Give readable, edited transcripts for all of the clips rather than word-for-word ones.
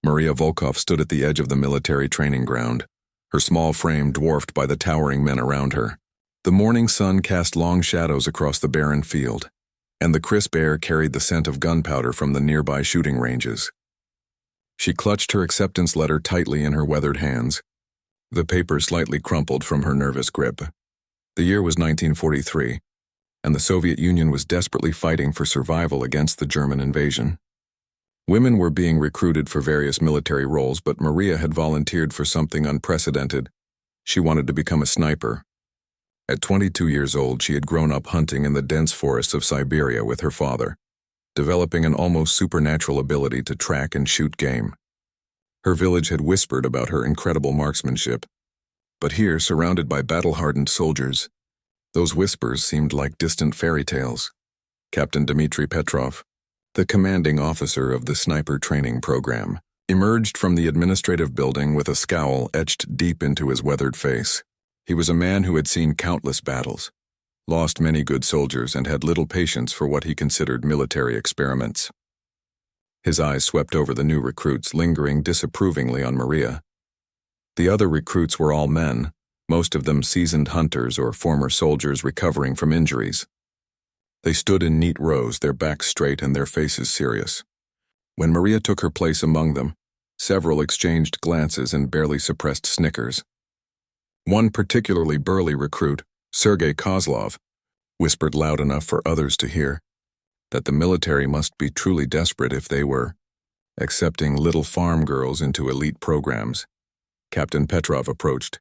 Maria Volkov stood at the edge of the military training ground, her small frame dwarfed by the towering men around her. The morning sun cast long shadows across the barren field, and the crisp air carried the scent of gunpowder from the nearby shooting ranges. She clutched her acceptance letter tightly in her weathered hands, the paper slightly crumpled from her nervous grip. The year was 1943, and the Soviet Union was desperately fighting for survival against the German invasion. Women were being recruited for various military roles, but Maria had volunteered for something unprecedented. She wanted to become a sniper. At 22 years old, she had grown up hunting in the dense forests of Siberia with her father, developing an almost supernatural ability to track and shoot game. Her village had whispered about her incredible marksmanship, but here, surrounded by battle-hardened soldiers, those whispers seemed like distant fairy tales. Captain Dmitry Petrov, the commanding officer of the sniper training program, emerged from the administrative building with a scowl etched deep into his weathered face. He was a man who had seen countless battles, lost many good soldiers, and had little patience for what he considered military experiments. His eyes swept over the new recruits, lingering disapprovingly on Maria. The other recruits were all men, most of them seasoned hunters or former soldiers recovering from injuries. They stood in neat rows, their backs straight and their faces serious. When Maria took her place among them, several exchanged glances and barely suppressed snickers. One particularly burly recruit, Sergei Kozlov, whispered loud enough for others to hear that the military must be truly desperate if they were accepting little farm girls into elite programs. Captain Petrov approached,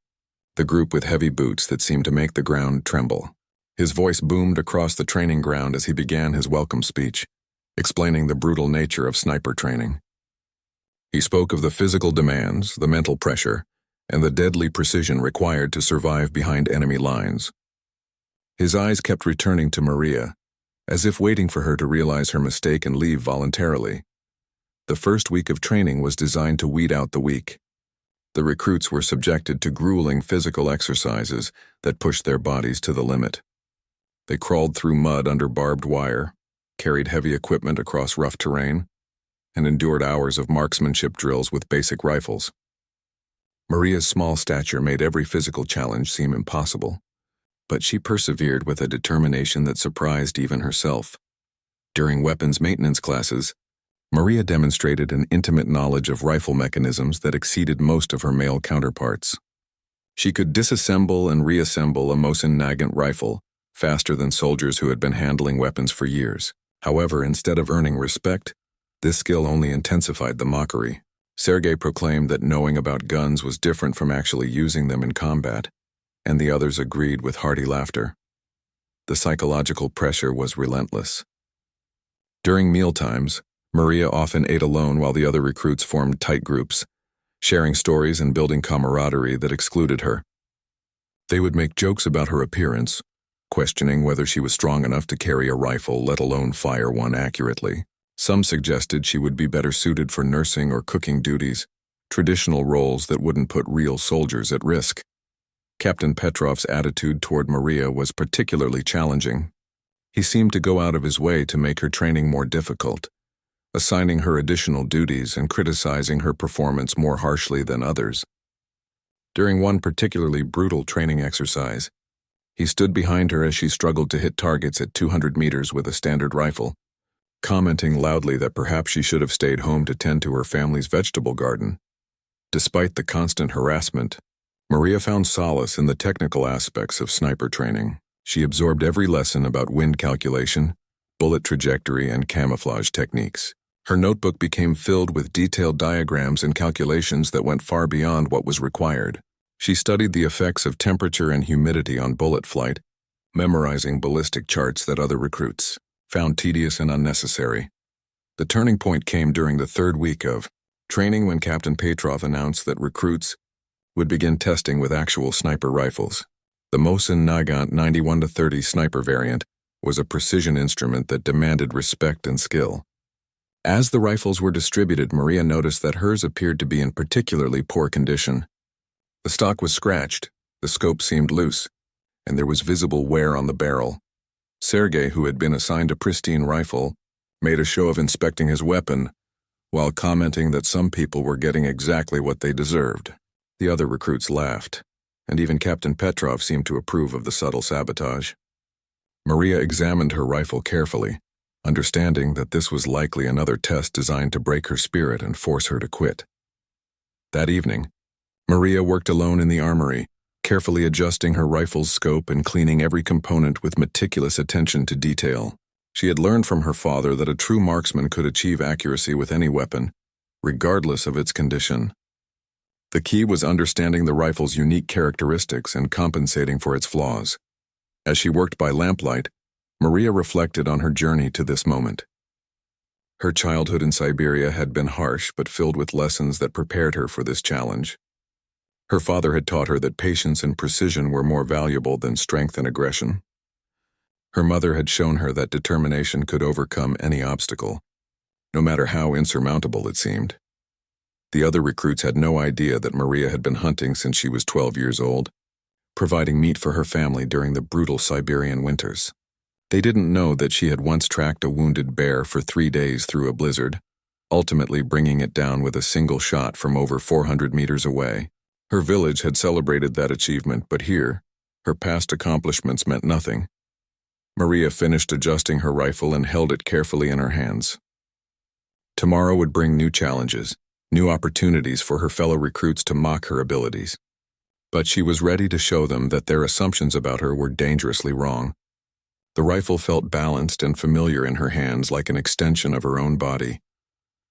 the group with heavy boots that seemed to make the ground tremble. His voice boomed across the training ground as he began his welcome speech, explaining the brutal nature of sniper training. He spoke of the physical demands, the mental pressure, and the deadly precision required to survive behind enemy lines. His eyes kept returning to Maria, as if waiting for her to realize her mistake and leave voluntarily. The first week of training was designed to weed out the weak. The recruits were subjected to grueling physical exercises that pushed their bodies to the limit. They crawled through mud under barbed wire, carried heavy equipment across rough terrain, and endured hours of marksmanship drills with basic rifles. Maria's small stature made every physical challenge seem impossible, but she persevered with a determination that surprised even herself. During weapons maintenance classes, Maria demonstrated an intimate knowledge of rifle mechanisms that exceeded most of her male counterparts. She could disassemble and reassemble a Mosin Nagant rifle faster than soldiers who had been handling weapons for years. However, instead of earning respect, this skill only intensified the mockery. Sergei proclaimed that knowing about guns was different from actually using them in combat, and the others agreed with hearty laughter. The psychological pressure was relentless. During mealtimes, Maria often ate alone while the other recruits formed tight groups, sharing stories and building camaraderie that excluded her. They would make jokes about her appearance, questioning whether she was strong enough to carry a rifle, let alone fire one accurately. Some suggested she would be better suited for nursing or cooking duties, traditional roles that wouldn't put real soldiers at risk. Captain Petrov's attitude toward Maria was particularly challenging. He seemed to go out of his way to make her training more difficult, assigning her additional duties and criticizing her performance more harshly than others. During one particularly brutal training exercise, he stood behind her as she struggled to hit targets at 200 meters with a standard rifle, commenting loudly that perhaps she should have stayed home to tend to her family's vegetable garden. Despite the constant harassment, Maria found solace in the technical aspects of sniper training. She absorbed every lesson about wind calculation, bullet trajectory, and camouflage techniques. Her notebook became filled with detailed diagrams and calculations that went far beyond what was required. She studied the effects of temperature and humidity on bullet flight, memorizing ballistic charts that other recruits found tedious and unnecessary. The turning point came during the third week of training when Captain Petrov announced that recruits would begin testing with actual sniper rifles. The Mosin Nagant 91-30 sniper variant was a precision instrument that demanded respect and skill. As the rifles were distributed, Maria noticed that hers appeared to be in particularly poor condition. The stock was scratched, the scope seemed loose, and there was visible wear on the barrel. Sergei, who had been assigned a pristine rifle, made a show of inspecting his weapon, while commenting that some people were getting exactly what they deserved. The other recruits laughed, and even Captain Petrov seemed to approve of the subtle sabotage. Maria examined her rifle carefully, understanding that this was likely another test designed to break her spirit and force her to quit. That evening, Maria worked alone in the armory, carefully adjusting her rifle's scope and cleaning every component with meticulous attention to detail. She had learned from her father that a true marksman could achieve accuracy with any weapon, regardless of its condition. The key was understanding the rifle's unique characteristics and compensating for its flaws. As she worked by lamplight, Maria reflected on her journey to this moment. Her childhood in Siberia had been harsh but filled with lessons that prepared her for this challenge. Her father had taught her that patience and precision were more valuable than strength and aggression. Her mother had shown her that determination could overcome any obstacle, no matter how insurmountable it seemed. The other recruits had no idea that Maria had been hunting since she was 12 years old, providing meat for her family during the brutal Siberian winters. They didn't know that she had once tracked a wounded bear for 3 days through a blizzard, ultimately bringing it down with a single shot from over 400 meters away. Her village had celebrated that achievement, but here, her past accomplishments meant nothing. Maria finished adjusting her rifle and held it carefully in her hands. Tomorrow would bring new challenges, new opportunities for her fellow recruits to mock her abilities. But she was ready to show them that their assumptions about her were dangerously wrong. The rifle felt balanced and familiar in her hands, like an extension of her own body.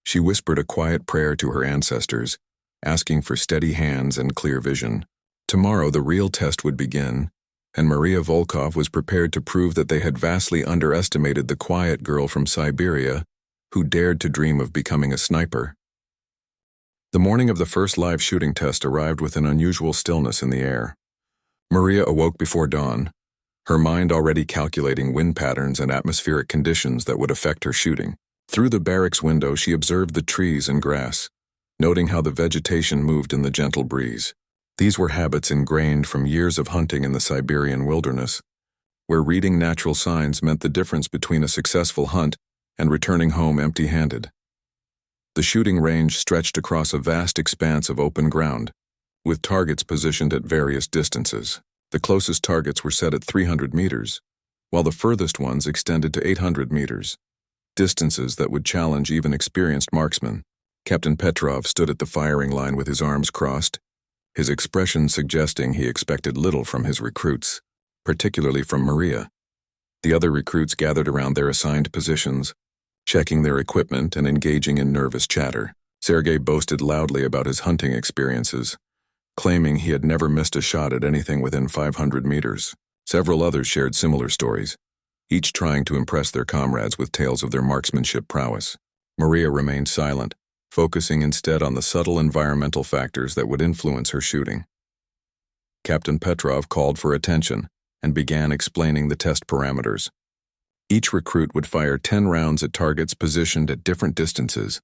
She whispered a quiet prayer to her ancestors, asking for steady hands and clear vision. Tomorrow the real test would begin, and Maria Volkov was prepared to prove that they had vastly underestimated the quiet girl from Siberia who dared to dream of becoming a sniper. The morning of the first live shooting test arrived with an unusual stillness in the air. Maria awoke before dawn, her mind already calculating wind patterns and atmospheric conditions that would affect her shooting. Through the barracks window she observed the trees and grass, noting how the vegetation moved in the gentle breeze. These were habits ingrained from years of hunting in the Siberian wilderness, where reading natural signs meant the difference between a successful hunt and returning home empty-handed. The shooting range stretched across a vast expanse of open ground, with targets positioned at various distances. The closest targets were set at 300 meters, while the furthest ones extended to 800 meters, distances that would challenge even experienced marksmen. Captain Petrov stood at the firing line with his arms crossed, his expression suggesting he expected little from his recruits, particularly from Maria. The other recruits gathered around their assigned positions, checking their equipment and engaging in nervous chatter. Sergei boasted loudly about his hunting experiences, claiming he had never missed a shot at anything within 500 meters. Several others shared similar stories, each trying to impress their comrades with tales of their marksmanship prowess. Maria remained silent, focusing instead on the subtle environmental factors that would influence her shooting. Captain Petrov called for attention and began explaining the test parameters. Each recruit would fire 10 rounds at targets positioned at different distances,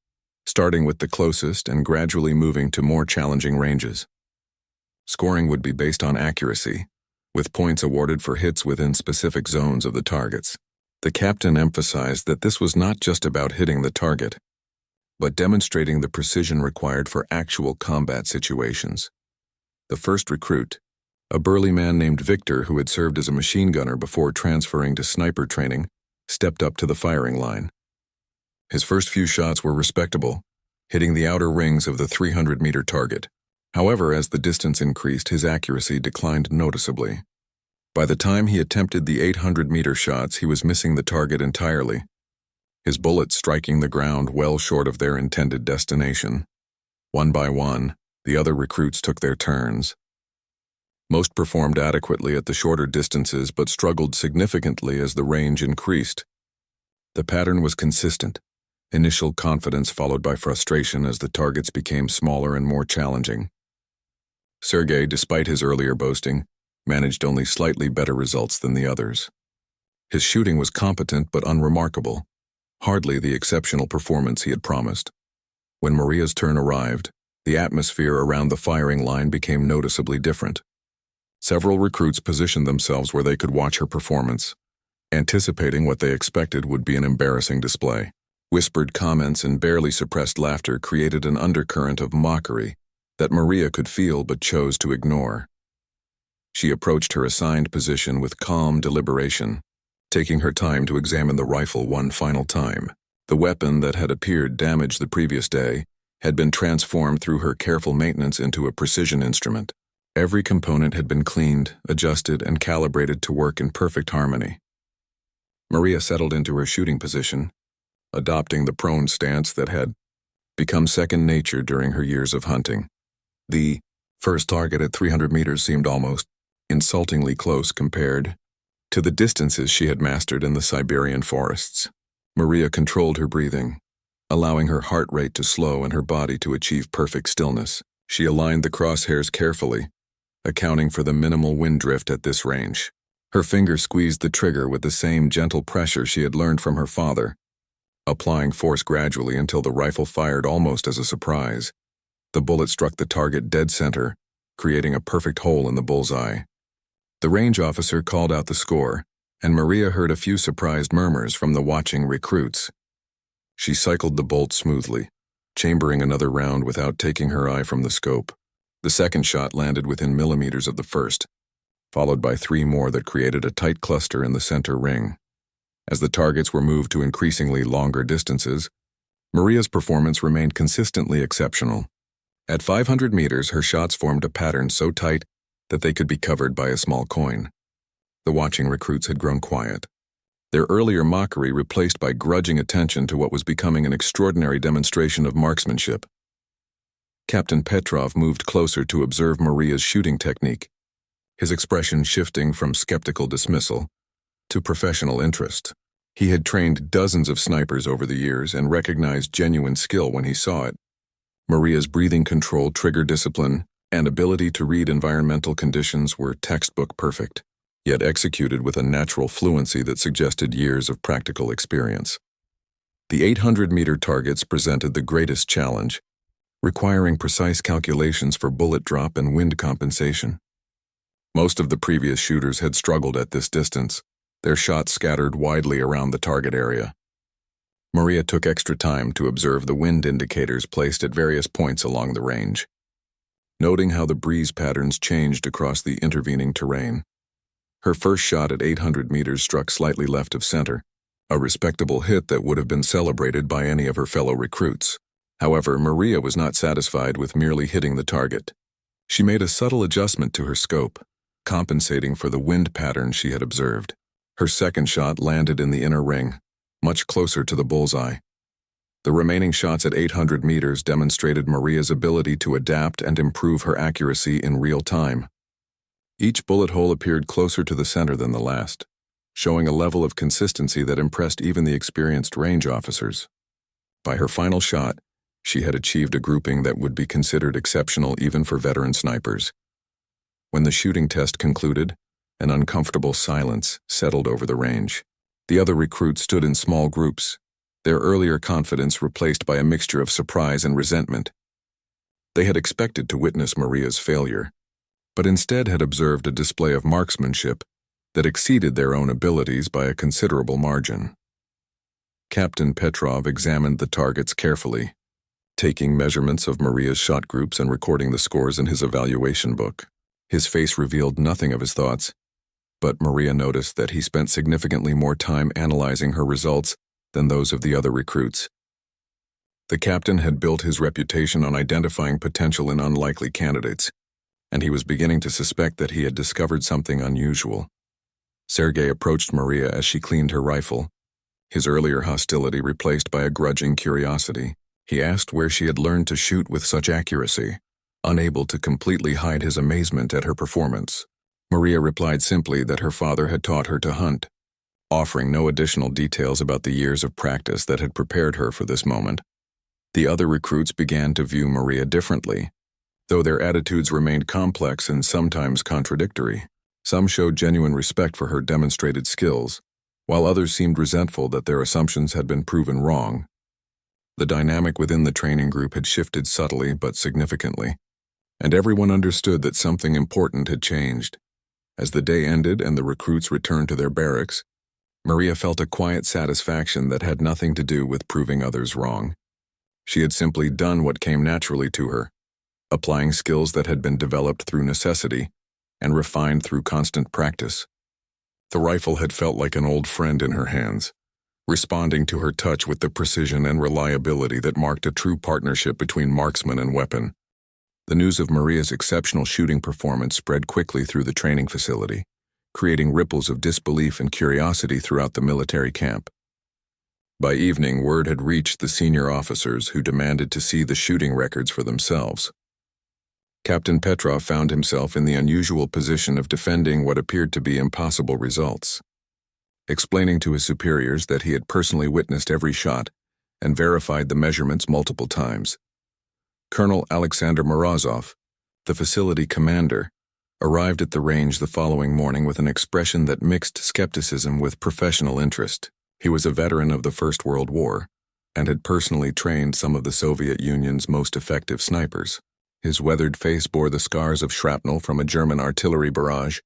starting with the closest and gradually moving to more challenging ranges. Scoring would be based on accuracy, with points awarded for hits within specific zones of the targets. The captain emphasized that this was not just about hitting the target, but demonstrating the precision required for actual combat situations. The first recruit, a burly man named Victor who had served as a machine gunner before transferring to sniper training, stepped up to the firing line. His first few shots were respectable, hitting the outer rings of the 300-meter target. However, as the distance increased, his accuracy declined noticeably. By the time he attempted the 800-meter shots, he was missing the target entirely, his bullets striking the ground well short of their intended destination. One by one, the other recruits took their turns. Most performed adequately at the shorter distances but struggled significantly as the range increased. The pattern was consistent, initial confidence followed by frustration as the targets became smaller and more challenging. Sergei, despite his earlier boasting, managed only slightly better results than the others. His shooting was competent but unremarkable, hardly the exceptional performance he had promised. When Maria's turn arrived, the atmosphere around the firing line became noticeably different. Several recruits positioned themselves where they could watch her performance, anticipating what they expected would be an embarrassing display. Whispered comments and barely suppressed laughter created an undercurrent of mockery that Maria could feel but chose to ignore. She approached her assigned position with calm deliberation, taking her time to examine the rifle one final time. The weapon that had appeared damaged the previous day had been transformed through her careful maintenance into a precision instrument. Every component had been cleaned, adjusted, and calibrated to work in perfect harmony. Maria settled into her shooting position, adopting the prone stance that had become second nature during her years of hunting. The first target at 300 meters seemed almost insultingly close compared to the distances she had mastered in the Siberian forests. Maria controlled her breathing, allowing her heart rate to slow and her body to achieve perfect stillness. She aligned the crosshairs carefully, accounting for the minimal wind drift at this range. Her fingers squeezed the trigger with the same gentle pressure she had learned from her father, applying force gradually until the rifle fired almost as a surprise. The bullet struck the target dead center, creating a perfect hole in the bullseye. The range officer called out the score, and Maria heard a few surprised murmurs from the watching recruits. She cycled the bolt smoothly, chambering another round without taking her eye from the scope. The second shot landed within millimeters of the first, followed by 3 more that created a tight cluster in the center ring. As the targets were moved to increasingly longer distances, Maria's performance remained consistently exceptional. At 500 meters, her shots formed a pattern so tight that they could be covered by a small coin. The watching recruits had grown quiet, their earlier mockery replaced by grudging attention to what was becoming an extraordinary demonstration of marksmanship. Captain Petrov moved closer to observe Maria's shooting technique, his expression shifting from skeptical dismissal to professional interest. He had trained dozens of snipers over the years and recognized genuine skill when he saw it. Maria's breathing control, trigger discipline, and ability to read environmental conditions were textbook perfect, yet executed with a natural fluency that suggested years of practical experience. The 800-meter targets presented the greatest challenge, requiring precise calculations for bullet drop and wind compensation. Most of the previous shooters had struggled at this distance, their shots scattered widely around the target area. Maria took extra time to observe the wind indicators placed at various points along the range, noting how the breeze patterns changed across the intervening terrain. Her first shot at 800 meters struck slightly left of center, a respectable hit that would have been celebrated by any of her fellow recruits. However, Maria was not satisfied with merely hitting the target. She made a subtle adjustment to her scope, compensating for the wind pattern she had observed. Her second shot landed in the inner ring, much closer to the bullseye. The remaining shots at 800 meters demonstrated Maria's ability to adapt and improve her accuracy in real time. Each bullet hole appeared closer to the center than the last, showing a level of consistency that impressed even the experienced range officers. By her final shot, she had achieved a grouping that would be considered exceptional even for veteran snipers. When the shooting test concluded, an uncomfortable silence settled over the range. The other recruits stood in small groups, their earlier confidence replaced by a mixture of surprise and resentment. They had expected to witness Maria's failure, but instead had observed a display of marksmanship that exceeded their own abilities by a considerable margin. Captain Petrov examined the targets carefully, taking measurements of Maria's shot groups and recording the scores in his evaluation book. His face revealed nothing of his thoughts, but Maria noticed that he spent significantly more time analyzing her results than those of the other recruits. The captain had built his reputation on identifying potential in unlikely candidates, and he was beginning to suspect that he had discovered something unusual. Sergei approached Maria as she cleaned her rifle, his earlier hostility replaced by a grudging curiosity. He asked where she had learned to shoot with such accuracy, unable to completely hide his amazement at her performance. Maria replied simply that her father had taught her to hunt, offering no additional details about the years of practice that had prepared her for this moment. The other recruits began to view Maria differently, though their attitudes remained complex and sometimes contradictory. Some showed genuine respect for her demonstrated skills, while others seemed resentful that their assumptions had been proven wrong. The dynamic within the training group had shifted subtly but significantly, and everyone understood that something important had changed. As the day ended and the recruits returned to their barracks, Maria felt a quiet satisfaction that had nothing to do with proving others wrong. She had simply done what came naturally to her, applying skills that had been developed through necessity and refined through constant practice. The rifle had felt like an old friend in her hands, responding to her touch with the precision and reliability that marked a true partnership between marksman and weapon. The news of Maria's exceptional shooting performance spread quickly through the training facility, creating ripples of disbelief and curiosity throughout the military camp. By evening, word had reached the senior officers who demanded to see the shooting records for themselves. Captain Petrov found himself in the unusual position of defending what appeared to be impossible results. Explaining to his superiors that he had personally witnessed every shot and verified the measurements multiple times, Colonel Alexander Morozov, the facility commander, arrived at the range the following morning with an expression that mixed skepticism with professional interest. He was a veteran of the First World War and had personally trained some of the Soviet Union's most effective snipers. His weathered face bore the scars of shrapnel from a German artillery barrage,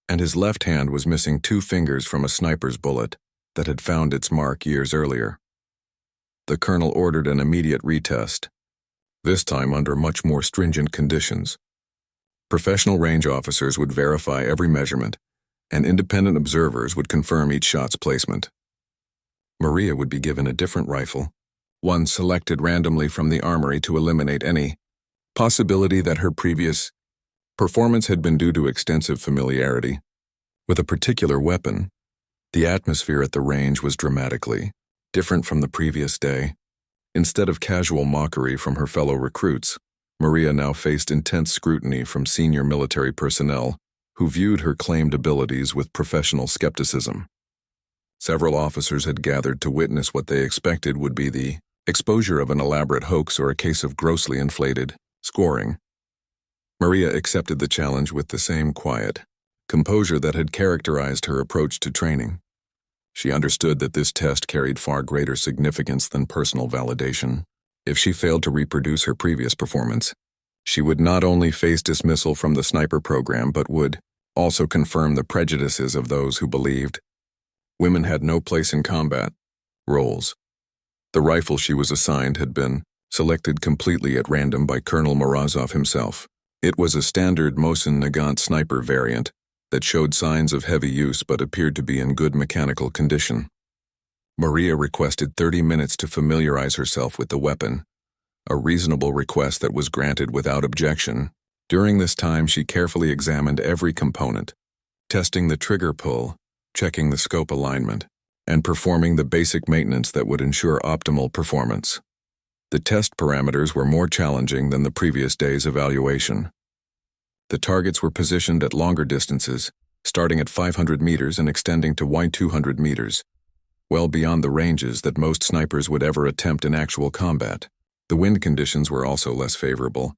and his left hand was missing 2 fingers from a sniper's bullet that had found its mark years earlier. The colonel ordered an immediate retest, this time under much more stringent conditions. Professional range officers would verify every measurement, and independent observers would confirm each shot's placement. Maria would be given a different rifle, one selected randomly from the armory to eliminate any possibility that her previous performance had been due to extensive familiarity with a particular weapon. The atmosphere at the range was dramatically different from the previous day. Instead of casual mockery from her fellow recruits, Maria now faced intense scrutiny from senior military personnel who viewed her claimed abilities with professional skepticism. Several officers had gathered to witness what they expected would be the exposure of an elaborate hoax or a case of grossly inflated scoring. Maria accepted the challenge with the same quiet composure that had characterized her approach to training. She understood that this test carried far greater significance than personal validation. If she failed to reproduce her previous performance, she would not only face dismissal from the sniper program but would also confirm the prejudices of those who believed women had no place in combat roles. The rifle she was assigned had been selected completely at random by Colonel Morozov himself. It was a standard Mosin Nagant sniper variant that showed signs of heavy use but appeared to be in good mechanical condition. Maria requested 30 minutes to familiarize herself with the weapon, a reasonable request that was granted without objection. During this time, she carefully examined every component, testing the trigger pull, checking the scope alignment, and performing the basic maintenance that would ensure optimal performance. The test parameters were more challenging than the previous day's evaluation. The targets were positioned at longer distances, starting at 500 meters and extending to 200 meters, well beyond the ranges that most snipers would ever attempt in actual combat. The wind conditions were also less favorable,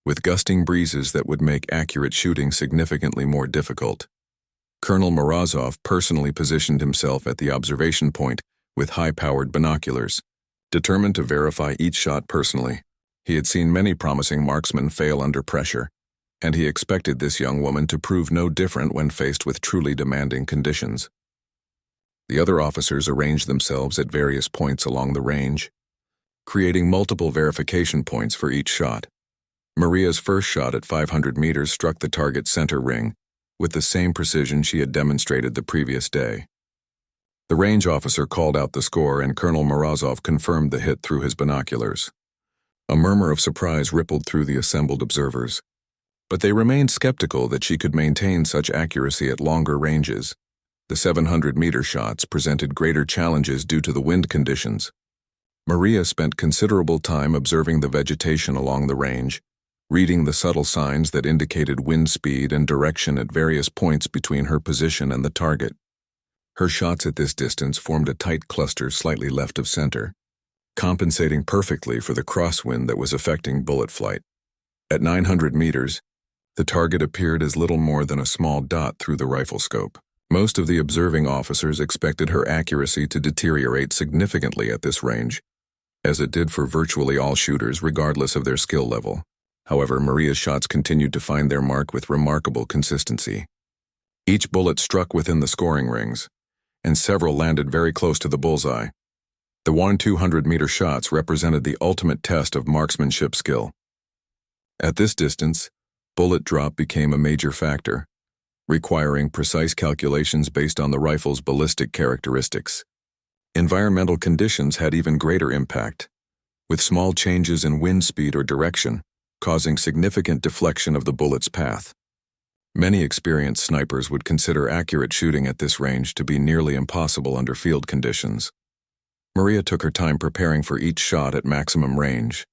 with gusting breezes that would make accurate shooting significantly more difficult. Colonel Morozov personally positioned himself at the observation point with high-powered binoculars, determined to verify each shot personally. He had seen many promising marksmen fail under pressure, and he expected this young woman to prove no different when faced with truly demanding conditions. The other officers arranged themselves at various points along the range, creating multiple verification points for each shot. Maria's first shot at 500 meters struck the target's center ring with the same precision she had demonstrated the previous day. The range officer called out the score and Colonel Morozov confirmed the hit through his binoculars. A murmur of surprise rippled through the assembled observers, but they remained skeptical that she could maintain such accuracy at longer ranges. The 700-meter shots presented greater challenges due to the wind conditions. Maria spent considerable time observing the vegetation along the range, reading the subtle signs that indicated wind speed and direction at various points between her position and the target. Her shots at this distance formed a tight cluster slightly left of center, compensating perfectly for the crosswind that was affecting bullet flight. At 900 meters, the target appeared as little more than a small dot through the rifle scope. Most of the observing officers expected her accuracy to deteriorate significantly at this range, as it did for virtually all shooters regardless of their skill level. However, Maria's shots continued to find their mark with remarkable consistency. Each bullet struck within the scoring rings, and several landed very close to the bullseye. The 1-200-meter shots represented the ultimate test of marksmanship skill. At this distance, bullet drop became a major factor, requiring precise calculations based on the rifle's ballistic characteristics. Environmental conditions had even greater impact, with small changes in wind speed or direction causing significant deflection of the bullet's path. Many experienced snipers would consider accurate shooting at this range to be nearly impossible under field conditions. Maria took her time preparing for each shot at maximum range,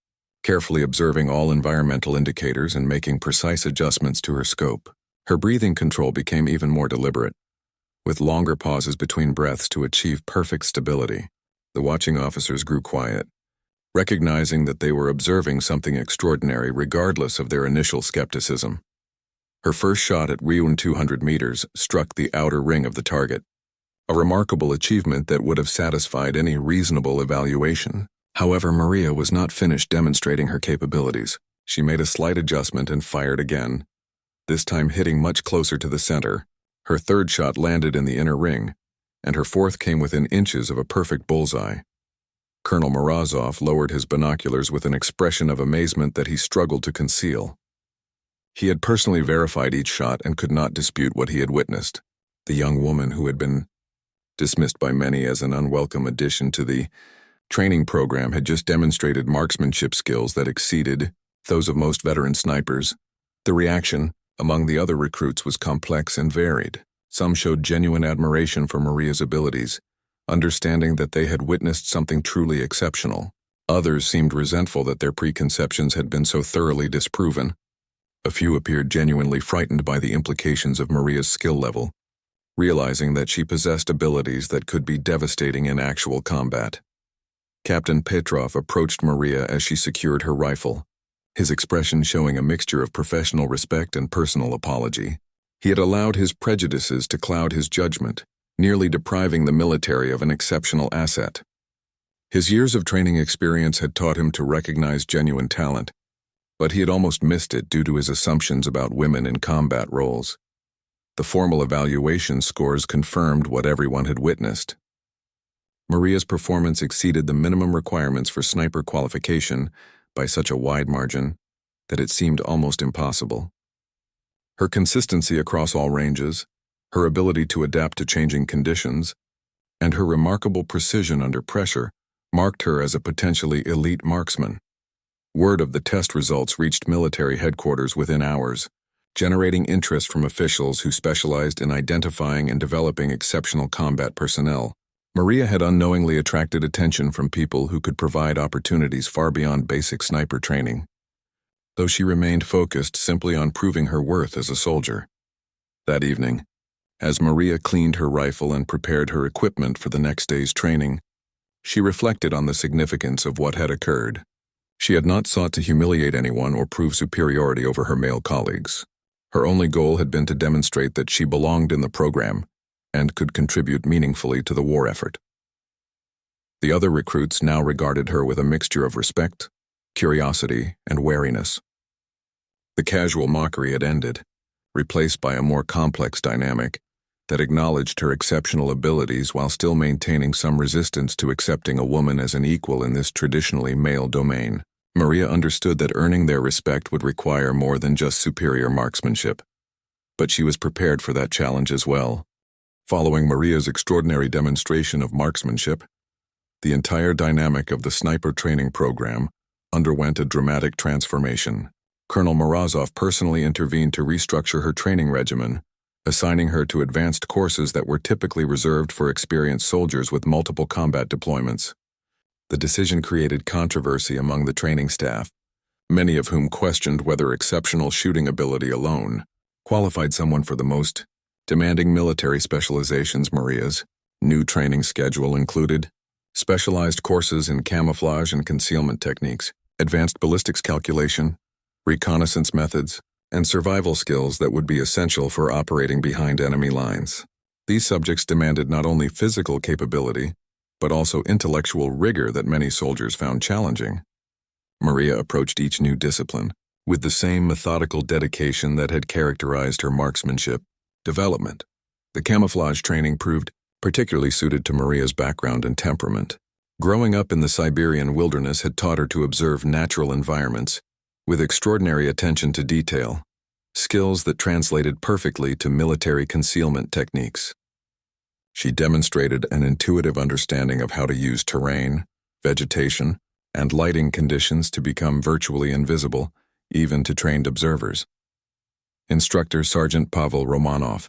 carefully observing all environmental indicators and making precise adjustments to her scope. Her breathing control became even more deliberate, with longer pauses between breaths to achieve perfect stability. The watching officers grew quiet, recognizing that they were observing something extraordinary regardless of their initial skepticism. Her first shot at 200 meters struck the outer ring of the target, a remarkable achievement that would have satisfied any reasonable evaluation. However, Maria was not finished demonstrating her capabilities. She made a slight adjustment and fired again, this time hitting much closer to the center. Her third shot landed in the inner ring, and her fourth came within inches of a perfect bullseye. Colonel Morozov lowered his binoculars with an expression of amazement that he struggled to conceal. He had personally verified each shot and could not dispute what he had witnessed. The young woman who had been dismissed by many as an unwelcome addition to the training program had just demonstrated marksmanship skills that exceeded those of most veteran snipers. The reaction among the other recruits was complex and varied. Some showed genuine admiration for Maria's abilities, understanding that they had witnessed something truly exceptional. Others seemed resentful that their preconceptions had been so thoroughly disproven. A few appeared genuinely frightened by the implications of Maria's skill level, realizing that she possessed abilities that could be devastating in actual combat. Captain Petrov approached Maria as she secured her rifle, his expression showing a mixture of professional respect and personal apology. He had allowed his prejudices to cloud his judgment, nearly depriving the military of an exceptional asset. His years of training experience had taught him to recognize genuine talent, but he had almost missed it due to his assumptions about women in combat roles. The formal evaluation scores confirmed what everyone had witnessed. Maria's performance exceeded the minimum requirements for sniper qualification by such a wide margin that it seemed almost impossible. Her consistency across all ranges, her ability to adapt to changing conditions, and her remarkable precision under pressure marked her as a potentially elite marksman. Word of the test results reached military headquarters within hours, generating interest from officials who specialized in identifying and developing exceptional combat personnel. Maria had unknowingly attracted attention from people who could provide opportunities far beyond basic sniper training, though she remained focused simply on proving her worth as a soldier. That evening, as Maria cleaned her rifle and prepared her equipment for the next day's training, she reflected on the significance of what had occurred. She had not sought to humiliate anyone or prove superiority over her male colleagues. Her only goal had been to demonstrate that she belonged in the program and could contribute meaningfully to the war effort. The other recruits now regarded her with a mixture of respect, curiosity, and wariness. The casual mockery had ended, replaced by a more complex dynamic that acknowledged her exceptional abilities while still maintaining some resistance to accepting a woman as an equal in this traditionally male domain. Maria understood that earning their respect would require more than just superior marksmanship, but she was prepared for that challenge as well. Following Maria's extraordinary demonstration of marksmanship, the entire dynamic of the sniper training program underwent a dramatic transformation. Colonel Morozov personally intervened to restructure her training regimen, assigning her to advanced courses that were typically reserved for experienced soldiers with multiple combat deployments. The decision created controversy among the training staff, many of whom questioned whether exceptional shooting ability alone qualified someone for the most demanding military specializations. Maria's new training schedule included specialized courses in camouflage and concealment techniques, advanced ballistics calculation, reconnaissance methods, and survival skills that would be essential for operating behind enemy lines. These subjects demanded not only physical capability, but also intellectual rigor that many soldiers found challenging. Maria approached each new discipline with the same methodical dedication that had characterized her marksmanship development. The camouflage training proved particularly suited to Maria's background and temperament. Growing up in the Siberian wilderness had taught her to observe natural environments with extraordinary attention to detail, skills that translated perfectly to military concealment techniques. She demonstrated an intuitive understanding of how to use terrain, vegetation, and lighting conditions to become virtually invisible, even to trained observers. Instructor Sergeant Pavel Romanov,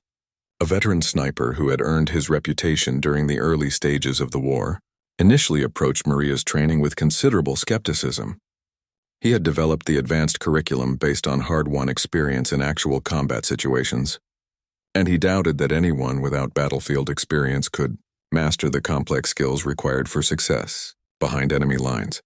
a veteran sniper who had earned his reputation during the early stages of the war, initially approached Maria's training with considerable skepticism. He had developed the advanced curriculum based on hard-won experience in actual combat situations, and he doubted that anyone without battlefield experience could master the complex skills required for success behind enemy lines.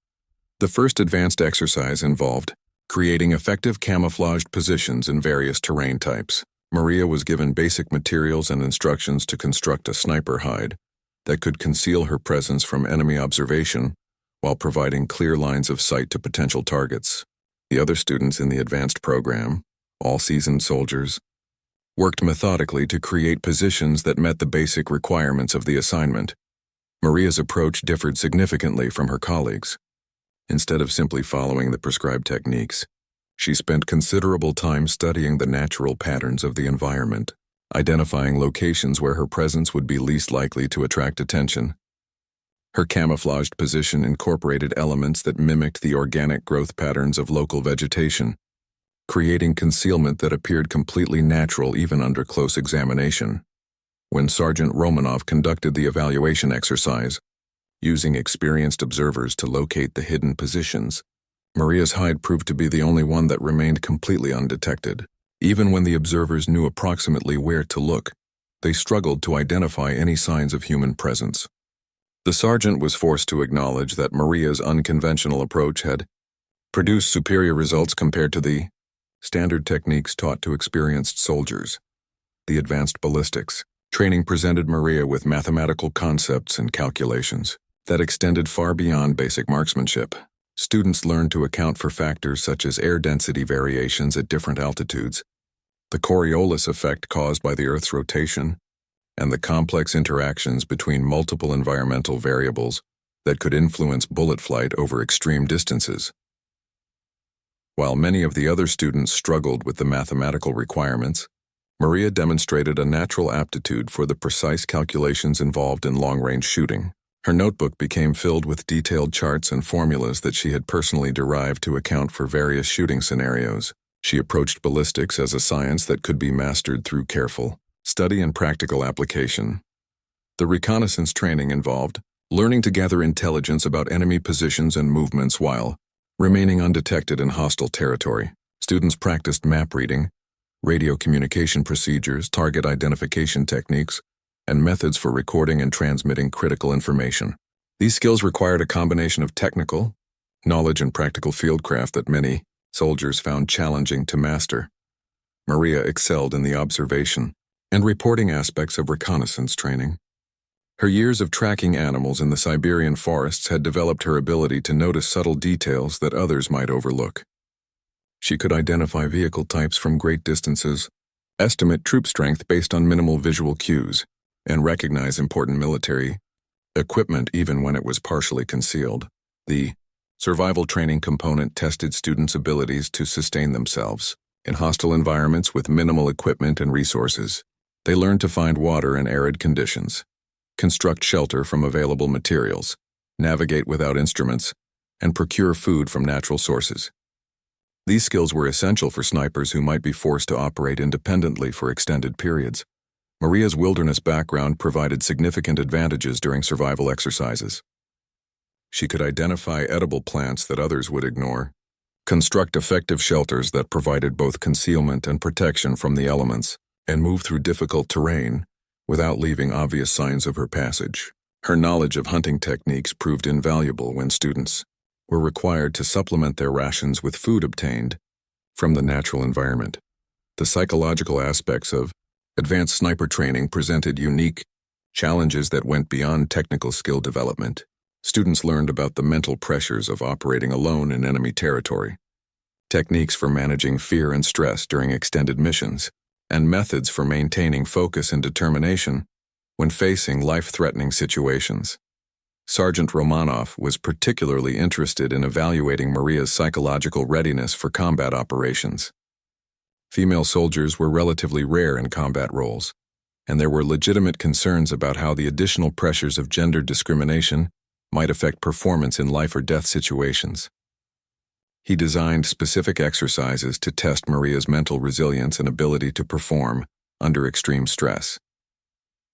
The first advanced exercise involved creating effective camouflaged positions in various terrain types. Maria was given basic materials and instructions to construct a sniper hide that could conceal her presence from enemy observation while providing clear lines of sight to potential targets. The other students in the advanced program, all seasoned soldiers, worked methodically to create positions that met the basic requirements of the assignment. Maria's approach differed significantly from her colleagues. Instead of simply following the prescribed techniques, she spent considerable time studying the natural patterns of the environment, identifying locations where her presence would be least likely to attract attention. Her camouflaged position incorporated elements that mimicked the organic growth patterns of local vegetation, creating concealment that appeared completely natural even under close examination. When Sergeant Romanov conducted the evaluation exercise, using experienced observers to locate the hidden positions, Maria's hide proved to be the only one that remained completely undetected. Even when the observers knew approximately where to look, they struggled to identify any signs of human presence. The sergeant was forced to acknowledge that Maria's unconventional approach had produced superior results compared to the standard techniques taught to experienced soldiers. The advanced ballistics training presented Maria with mathematical concepts and calculations that extended far beyond basic marksmanship. Students learned to account for factors such as air density variations at different altitudes, the Coriolis effect caused by the Earth's rotation, and the complex interactions between multiple environmental variables that could influence bullet flight over extreme distances. While many of the other students struggled with the mathematical requirements, Maria demonstrated a natural aptitude for the precise calculations involved in long-range shooting. Her notebook became filled with detailed charts and formulas that she had personally derived to account for various shooting scenarios. She approached ballistics as a science that could be mastered through careful study and practical application. The reconnaissance training involved learning to gather intelligence about enemy positions and movements while remaining undetected in hostile territory. Students practiced map reading, radio communication procedures, target identification techniques, and methods for recording and transmitting critical information. These skills required a combination of technical knowledge and practical fieldcraft that many soldiers found challenging to master. Maria excelled in the observation and reporting aspects of reconnaissance training. Her years of tracking animals in the Siberian forests had developed her ability to notice subtle details that others might overlook. She could identify vehicle types from great distances, estimate troop strength based on minimal visual cues, and recognize important military equipment even when it was partially concealed. The survival training component tested students' abilities to sustain themselves in hostile environments with minimal equipment and resources. They learned to find water in arid conditions, construct shelter from available materials, navigate without instruments, and procure food from natural sources. These skills were essential for snipers who might be forced to operate independently for extended periods. Maria's wilderness background provided significant advantages during survival exercises. She could identify edible plants that others would ignore, construct effective shelters that provided both concealment and protection from the elements, and move through difficult terrain without leaving obvious signs of her passage. Her knowledge of hunting techniques proved invaluable when students were required to supplement their rations with food obtained from the natural environment. The psychological aspects of advanced sniper training presented unique challenges that went beyond technical skill development. Students learned about the mental pressures of operating alone in enemy territory, techniques for managing fear and stress during extended missions, and methods for maintaining focus and determination when facing life-threatening situations. Sergeant Romanov was particularly interested in evaluating Maria's psychological readiness for combat operations. Female soldiers were relatively rare in combat roles, and there were legitimate concerns about how the additional pressures of gender discrimination might affect performance in life-or-death situations. He designed specific exercises to test Maria's mental resilience and ability to perform under extreme stress.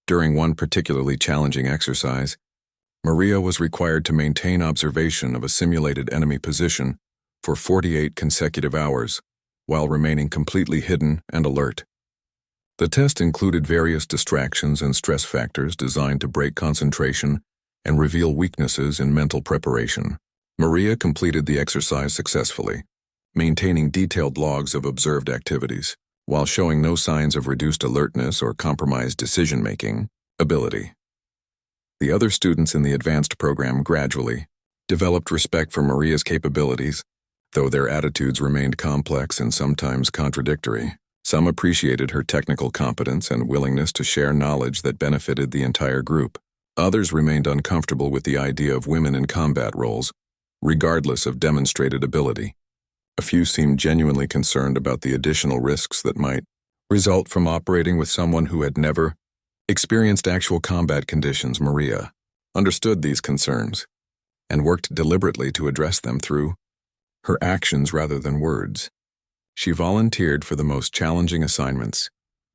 During one particularly challenging exercise, Maria was required to maintain observation of a simulated enemy position for 48 consecutive hours, while remaining completely hidden and alert. The test included various distractions and stress factors designed to break concentration and reveal weaknesses in mental preparation. Maria completed the exercise successfully, maintaining detailed logs of observed activities, while showing no signs of reduced alertness or compromised decision-making ability. The other students in the advanced program gradually developed respect for Maria's capabilities, though their attitudes remained complex and sometimes contradictory. Some appreciated her technical competence and willingness to share knowledge that benefited the entire group. Others remained uncomfortable with the idea of women in combat roles, regardless of demonstrated ability. A few seemed genuinely concerned about the additional risks that might result from operating with someone who had never experienced actual combat conditions. Maria understood these concerns and worked deliberately to address them through her actions rather than words. She volunteered for the most challenging assignments,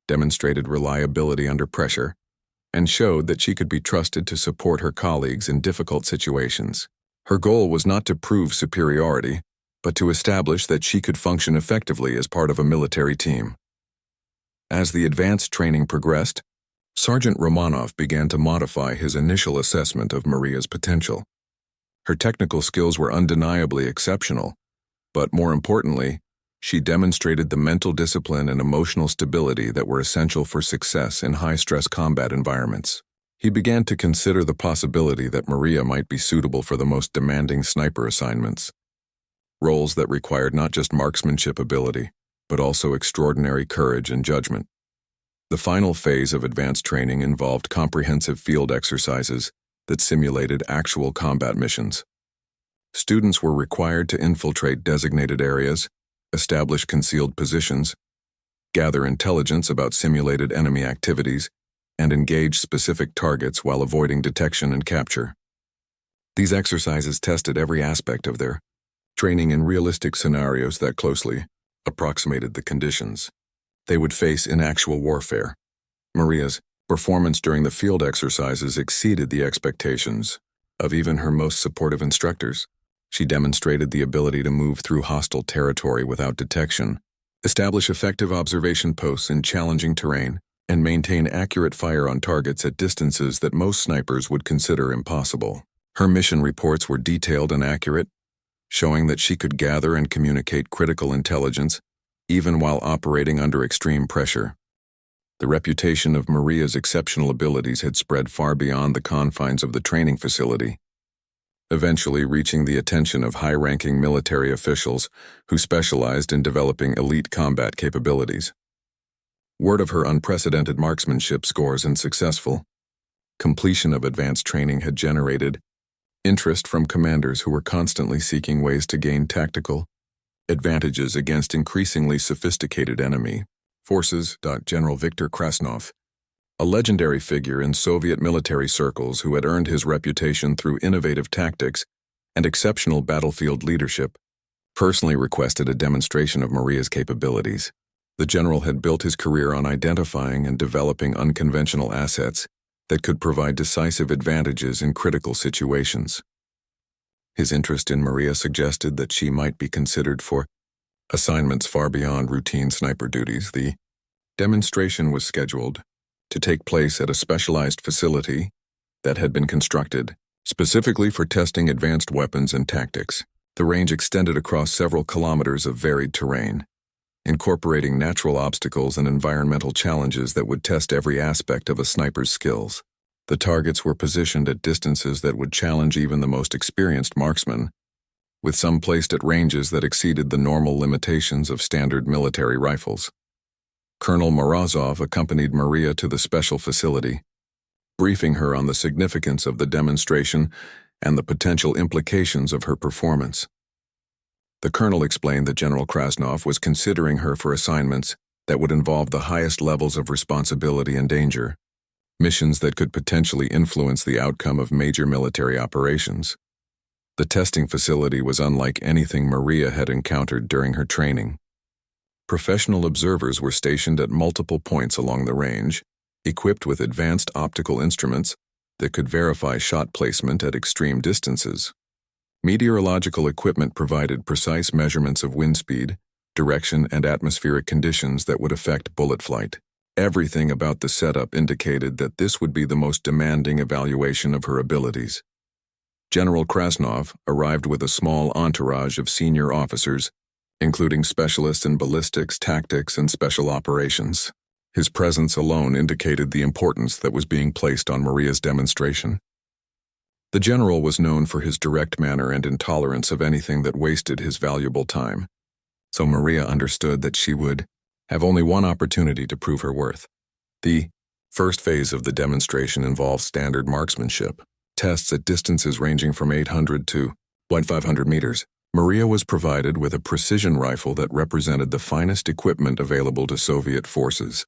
demonstrated reliability under pressure, and showed that she could be trusted to support her colleagues in difficult situations. Her goal was not to prove superiority, but to establish that she could function effectively as part of a military team. As the advanced training progressed, Sergeant Romanov began to modify his initial assessment of Maria's potential. Her technical skills were undeniably exceptional, but more importantly, she demonstrated the mental discipline and emotional stability that were essential for success in high-stress combat environments. He began to consider the possibility that Maria might be suitable for the most demanding sniper assignments, roles that required not just marksmanship ability, but also extraordinary courage and judgment. The final phase of advanced training involved comprehensive field exercises that simulated actual combat missions. Students were required to infiltrate designated areas, establish concealed positions, gather intelligence about simulated enemy activities, and engage specific targets while avoiding detection and capture. These exercises tested every aspect of their training in realistic scenarios that closely approximated the conditions they would face in actual warfare. Maria's performance during the field exercises exceeded the expectations of even her most supportive instructors. She demonstrated the ability to move through hostile territory without detection, establish effective observation posts in challenging terrain, and maintain accurate fire on targets at distances that most snipers would consider impossible. Her mission reports were detailed and accurate, showing that she could gather and communicate critical intelligence even while operating under extreme pressure. The reputation of Maria's exceptional abilities had spread far beyond the confines of the training facility, eventually reaching the attention of high-ranking military officials who specialized in developing elite combat capabilities. Word of her unprecedented marksmanship scores and successful completion of advanced training had generated interest from commanders who were constantly seeking ways to gain tactical advantages against increasingly sophisticated enemy forces. General Viktor Krasnov, a legendary figure in Soviet military circles who had earned his reputation through innovative tactics and exceptional battlefield leadership, personally requested a demonstration of Maria's capabilities. The general had built his career on identifying and developing unconventional assets that could provide decisive advantages in critical situations. His interest in Maria suggested that she might be considered for assignments far beyond routine sniper duties. The demonstration was scheduled to take place at a specialized facility that had been constructed specifically for testing advanced weapons and tactics. The range extended across several kilometers of varied terrain, incorporating natural obstacles and environmental challenges that would test every aspect of a sniper's skills. The targets were positioned at distances that would challenge even the most experienced marksman, with some placed at ranges that exceeded the normal limitations of standard military rifles. Colonel Morozov accompanied Maria to the special facility, briefing her on the significance of the demonstration and the potential implications of her performance. The colonel explained that General Krasnov was considering her for assignments that would involve the highest levels of responsibility and danger, missions that could potentially influence the outcome of major military operations. The testing facility was unlike anything Maria had encountered during her training. Professional observers were stationed at multiple points along the range, equipped with advanced optical instruments that could verify shot placement at extreme distances. Meteorological equipment provided precise measurements of wind speed, direction, and atmospheric conditions that would affect bullet flight. Everything about the setup indicated that this would be the most demanding evaluation of her abilities. General Krasnov arrived with a small entourage of senior officers, including specialists in ballistics, tactics, and special operations. His presence alone indicated the importance that was being placed on Maria's demonstration. The general was known for his direct manner and intolerance of anything that wasted his valuable time, so Maria understood that she would have only one opportunity to prove her worth. The first phase of the demonstration involved standard marksmanship, tests at distances ranging from 800 to 500 meters. Maria was provided with a precision rifle that represented the finest equipment available to Soviet forces,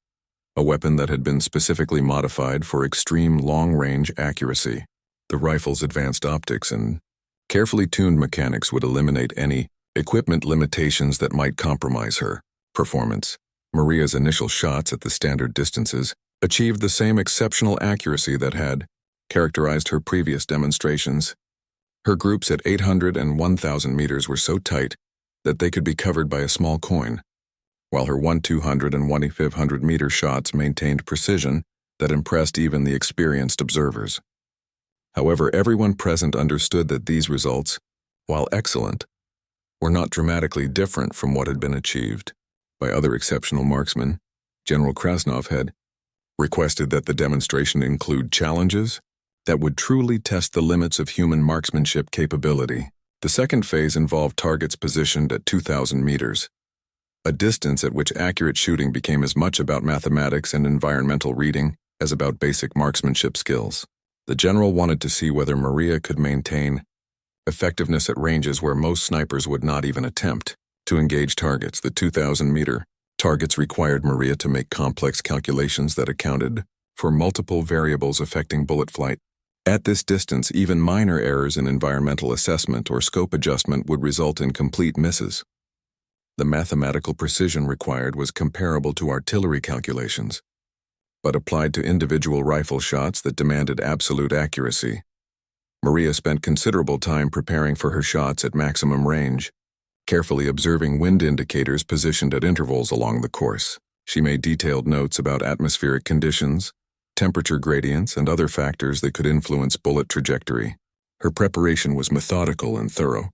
a weapon that had been specifically modified for extreme long-range accuracy. The rifle's advanced optics and carefully tuned mechanics would eliminate any equipment limitations that might compromise her performance. Maria's initial shots at the standard distances achieved the same exceptional accuracy that had characterized her previous demonstrations. Her groups at 800 and 1,000 meters were so tight that they could be covered by a small coin, while her 1,200 and 1,500 meter shots maintained precision that impressed even the experienced observers. However, everyone present understood that these results, while excellent, were not dramatically different from what had been achieved by other exceptional marksmen. General Krasnov had requested that the demonstration include challenges that would truly test the limits of human marksmanship capability. The second phase involved targets positioned at 2,000 meters, a distance at which accurate shooting became as much about mathematics and environmental reading as about basic marksmanship skills. The general wanted to see whether Maria could maintain effectiveness at ranges where most snipers would not even attempt to engage targets. The 2,000-meter targets required Maria to make complex calculations that accounted for multiple variables affecting bullet flight. At this distance, even minor errors in environmental assessment or scope adjustment would result in complete misses. The mathematical precision required was comparable to artillery calculations, but applied to individual rifle shots that demanded absolute accuracy. Maria spent considerable time preparing for her shots at maximum range, carefully observing wind indicators positioned at intervals along the course. She made detailed notes about atmospheric conditions, temperature gradients, and other factors that could influence bullet trajectory. Her preparation was methodical and thorough,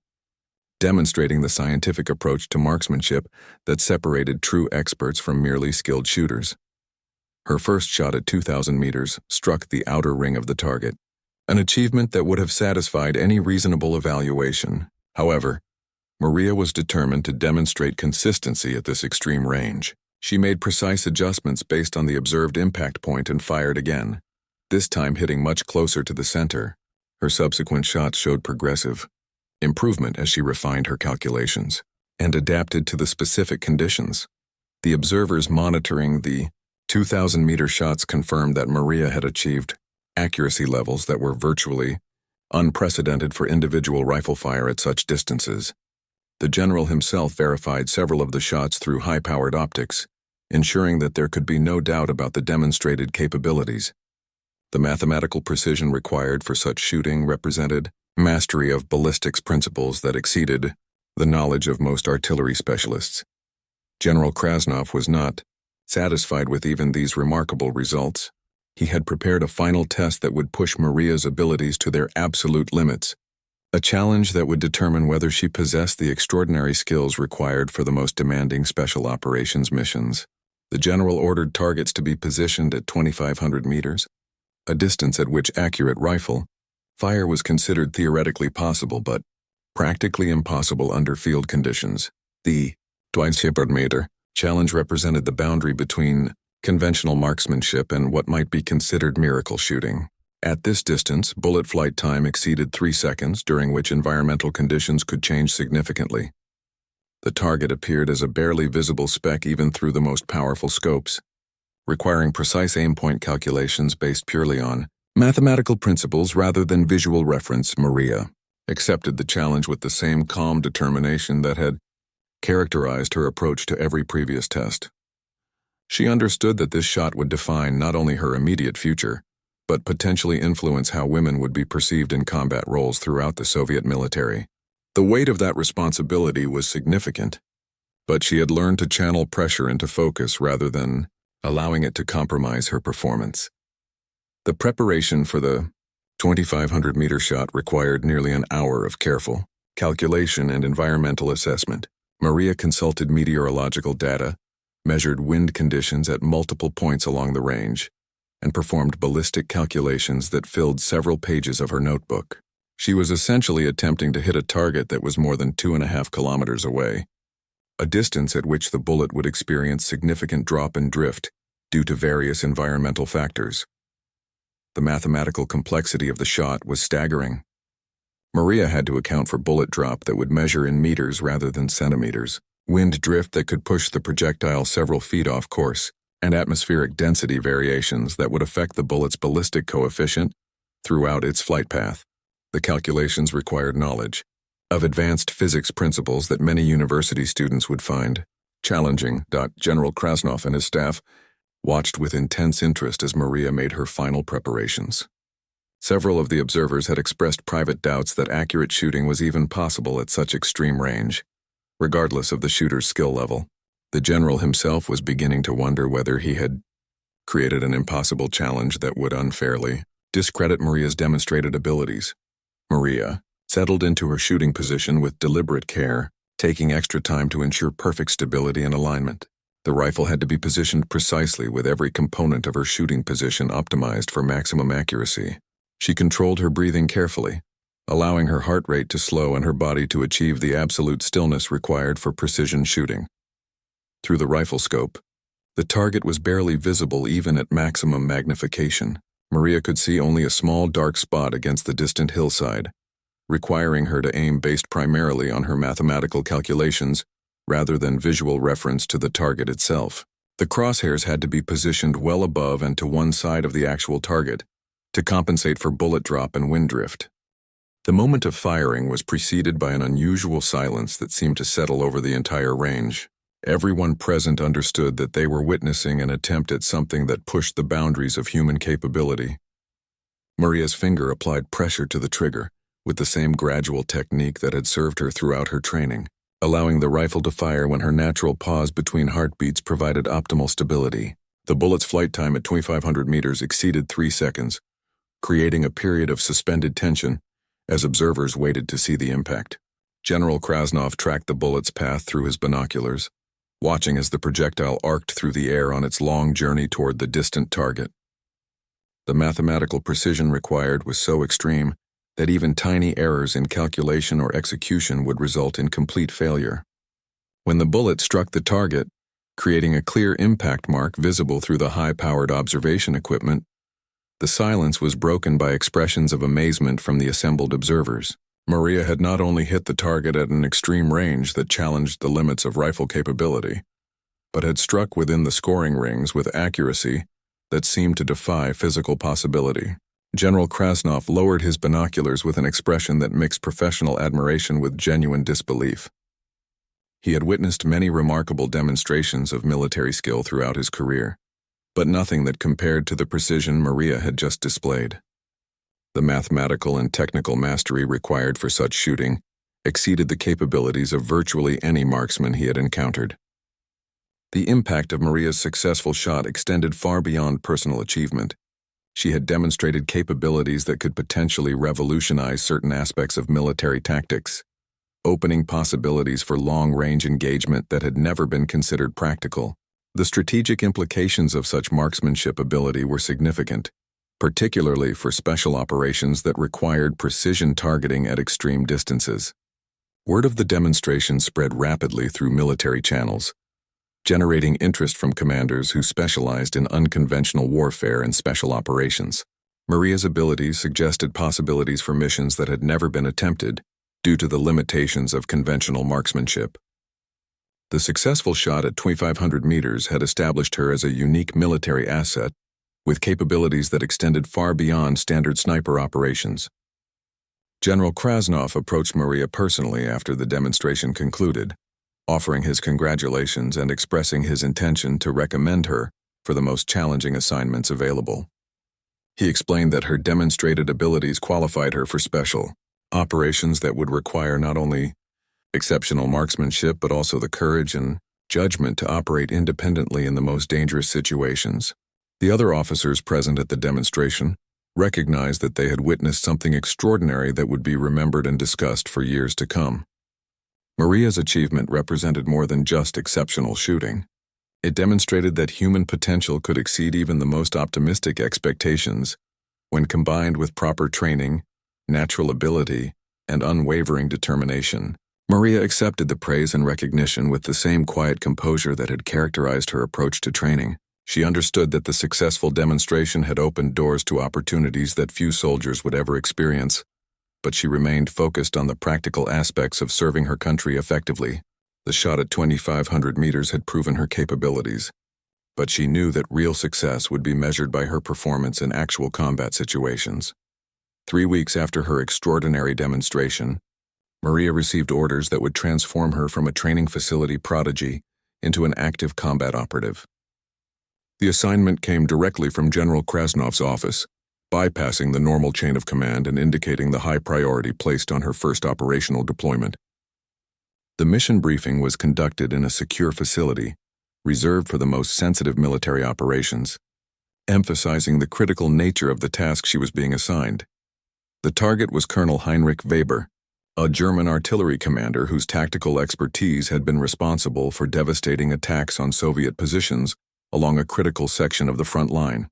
demonstrating the scientific approach to marksmanship that separated true experts from merely skilled shooters. Her first shot at 2,000 meters struck the outer ring of the target, an achievement that would have satisfied any reasonable evaluation. However, Maria was determined to demonstrate consistency at this extreme range. She made precise adjustments based on the observed impact point and fired again, this time hitting much closer to the center. Her subsequent shots showed progressive improvement as she refined her calculations and adapted to the specific conditions. The observers monitoring the 2,000-meter shots confirmed that Maria had achieved accuracy levels that were virtually unprecedented for individual rifle fire at such distances. The general himself verified several of the shots through high-powered optics, ensuring that there could be no doubt about the demonstrated capabilities. The mathematical precision required for such shooting represented mastery of ballistics principles that exceeded the knowledge of most artillery specialists. General Krasnov was not satisfied with even these remarkable results. He had prepared a final test that would push Maria's abilities to their absolute limits, a challenge that would determine whether she possessed the extraordinary skills required for the most demanding special operations missions. The general ordered targets to be positioned at 2,500 meters, a distance at which accurate rifle fire was considered theoretically possible but practically impossible under field conditions. The 2,500 meter challenge represented the boundary between conventional marksmanship, and what might be considered miracle shooting. At this distance, bullet flight time exceeded 3 seconds, during which environmental conditions could change significantly. The target appeared as a barely visible speck even through the most powerful scopes, requiring precise aim point calculations based purely on mathematical principles rather than visual reference. Maria accepted the challenge with the same calm determination that had characterized her approach to every previous test. She understood that this shot would define not only her immediate future, but potentially influence how women would be perceived in combat roles throughout the Soviet military. The weight of that responsibility was significant, but she had learned to channel pressure into focus rather than allowing it to compromise her performance. The preparation for the 2,500-meter shot required nearly an hour of careful calculation and environmental assessment. Maria consulted meteorological data, measured wind conditions at multiple points along the range, and performed ballistic calculations that filled several pages of her notebook. She was essentially attempting to hit a target that was more than 2.5 kilometers away, a distance at which the bullet would experience significant drop and drift due to various environmental factors. The mathematical complexity of the shot was staggering. Maria had to account for bullet drop that would measure in meters rather than centimeters, wind drift that could push the projectile several feet off course, and atmospheric density variations that would affect the bullet's ballistic coefficient throughout its flight path. The calculations required knowledge of advanced physics principles that many university students would find challenging. General Krasnov and his staff watched with intense interest as Maria made her final preparations. Several of the observers had expressed private doubts that accurate shooting was even possible at such extreme range. Regardless of the shooter's skill level, the general himself was beginning to wonder whether he had created an impossible challenge that would unfairly discredit Maria's demonstrated abilities. Maria settled into her shooting position with deliberate care, taking extra time to ensure perfect stability and alignment. The rifle had to be positioned precisely, with every component of her shooting position optimized for maximum accuracy. She controlled her breathing carefully, allowing her heart rate to slow and her body to achieve the absolute stillness required for precision shooting. Through the rifle scope, the target was barely visible even at maximum magnification. Maria could see only a small dark spot against the distant hillside, requiring her to aim based primarily on her mathematical calculations rather than visual reference to the target itself. The crosshairs had to be positioned well above and to one side of the actual target to compensate for bullet drop and wind drift. The moment of firing was preceded by an unusual silence that seemed to settle over the entire range. Everyone present understood that they were witnessing an attempt at something that pushed the boundaries of human capability. Maria's finger applied pressure to the trigger, with the same gradual technique that had served her throughout her training, allowing the rifle to fire when her natural pause between heartbeats provided optimal stability. The bullet's flight time at 2,500 meters exceeded 3 seconds, creating a period of suspended tension as observers waited to see the impact. General Krasnov tracked the bullet's path through his binoculars, watching as the projectile arced through the air on its long journey toward the distant target. The mathematical precision required was so extreme that even tiny errors in calculation or execution would result in complete failure. When the bullet struck the target, creating a clear impact mark visible through the high-powered observation equipment, the silence was broken by expressions of amazement from the assembled observers. Maria had not only hit the target at an extreme range that challenged the limits of rifle capability, but had struck within the scoring rings with accuracy that seemed to defy physical possibility. General Krasnov lowered his binoculars with an expression that mixed professional admiration with genuine disbelief. He had witnessed many remarkable demonstrations of military skill throughout his career, but nothing that compared to the precision Maria had just displayed. The mathematical and technical mastery required for such shooting exceeded the capabilities of virtually any marksman he had encountered. The impact of Maria's successful shot extended far beyond personal achievement. She had demonstrated capabilities that could potentially revolutionize certain aspects of military tactics, opening possibilities for long-range engagement that had never been considered practical. The strategic implications of such marksmanship ability were significant, particularly for special operations that required precision targeting at extreme distances. Word of the demonstration spread rapidly through military channels, generating interest from commanders who specialized in unconventional warfare and special operations. Maria's abilities suggested possibilities for missions that had never been attempted due to the limitations of conventional marksmanship. The successful shot at 2,500 meters had established her as a unique military asset with capabilities that extended far beyond standard sniper operations. General Krasnov approached Maria personally after the demonstration concluded, offering his congratulations and expressing his intention to recommend her for the most challenging assignments available. He explained that her demonstrated abilities qualified her for special operations that would require not only exceptional marksmanship but also the courage and judgment to operate independently in the most dangerous situations. The other officers present at the demonstration recognized that they had witnessed something extraordinary that would be remembered and discussed for years to come. Maria's achievement represented more than just exceptional shooting. It demonstrated that human potential could exceed even the most optimistic expectations when combined with proper training, natural ability, and unwavering determination. Maria accepted the praise and recognition with the same quiet composure that had characterized her approach to training. She understood that the successful demonstration had opened doors to opportunities that few soldiers would ever experience, but she remained focused on the practical aspects of serving her country effectively. The shot at 2,500 meters had proven her capabilities, but she knew that real success would be measured by her performance in actual combat situations. 3 weeks after her extraordinary demonstration, Maria received orders that would transform her from a training facility prodigy into an active combat operative. The assignment came directly from General Krasnov's office, bypassing the normal chain of command and indicating the high priority placed on her first operational deployment. The mission briefing was conducted in a secure facility, reserved for the most sensitive military operations, emphasizing the critical nature of the task she was being assigned. The target was Colonel Heinrich Weber, a German artillery commander whose tactical expertise had been responsible for devastating attacks on Soviet positions along a critical section of the front line.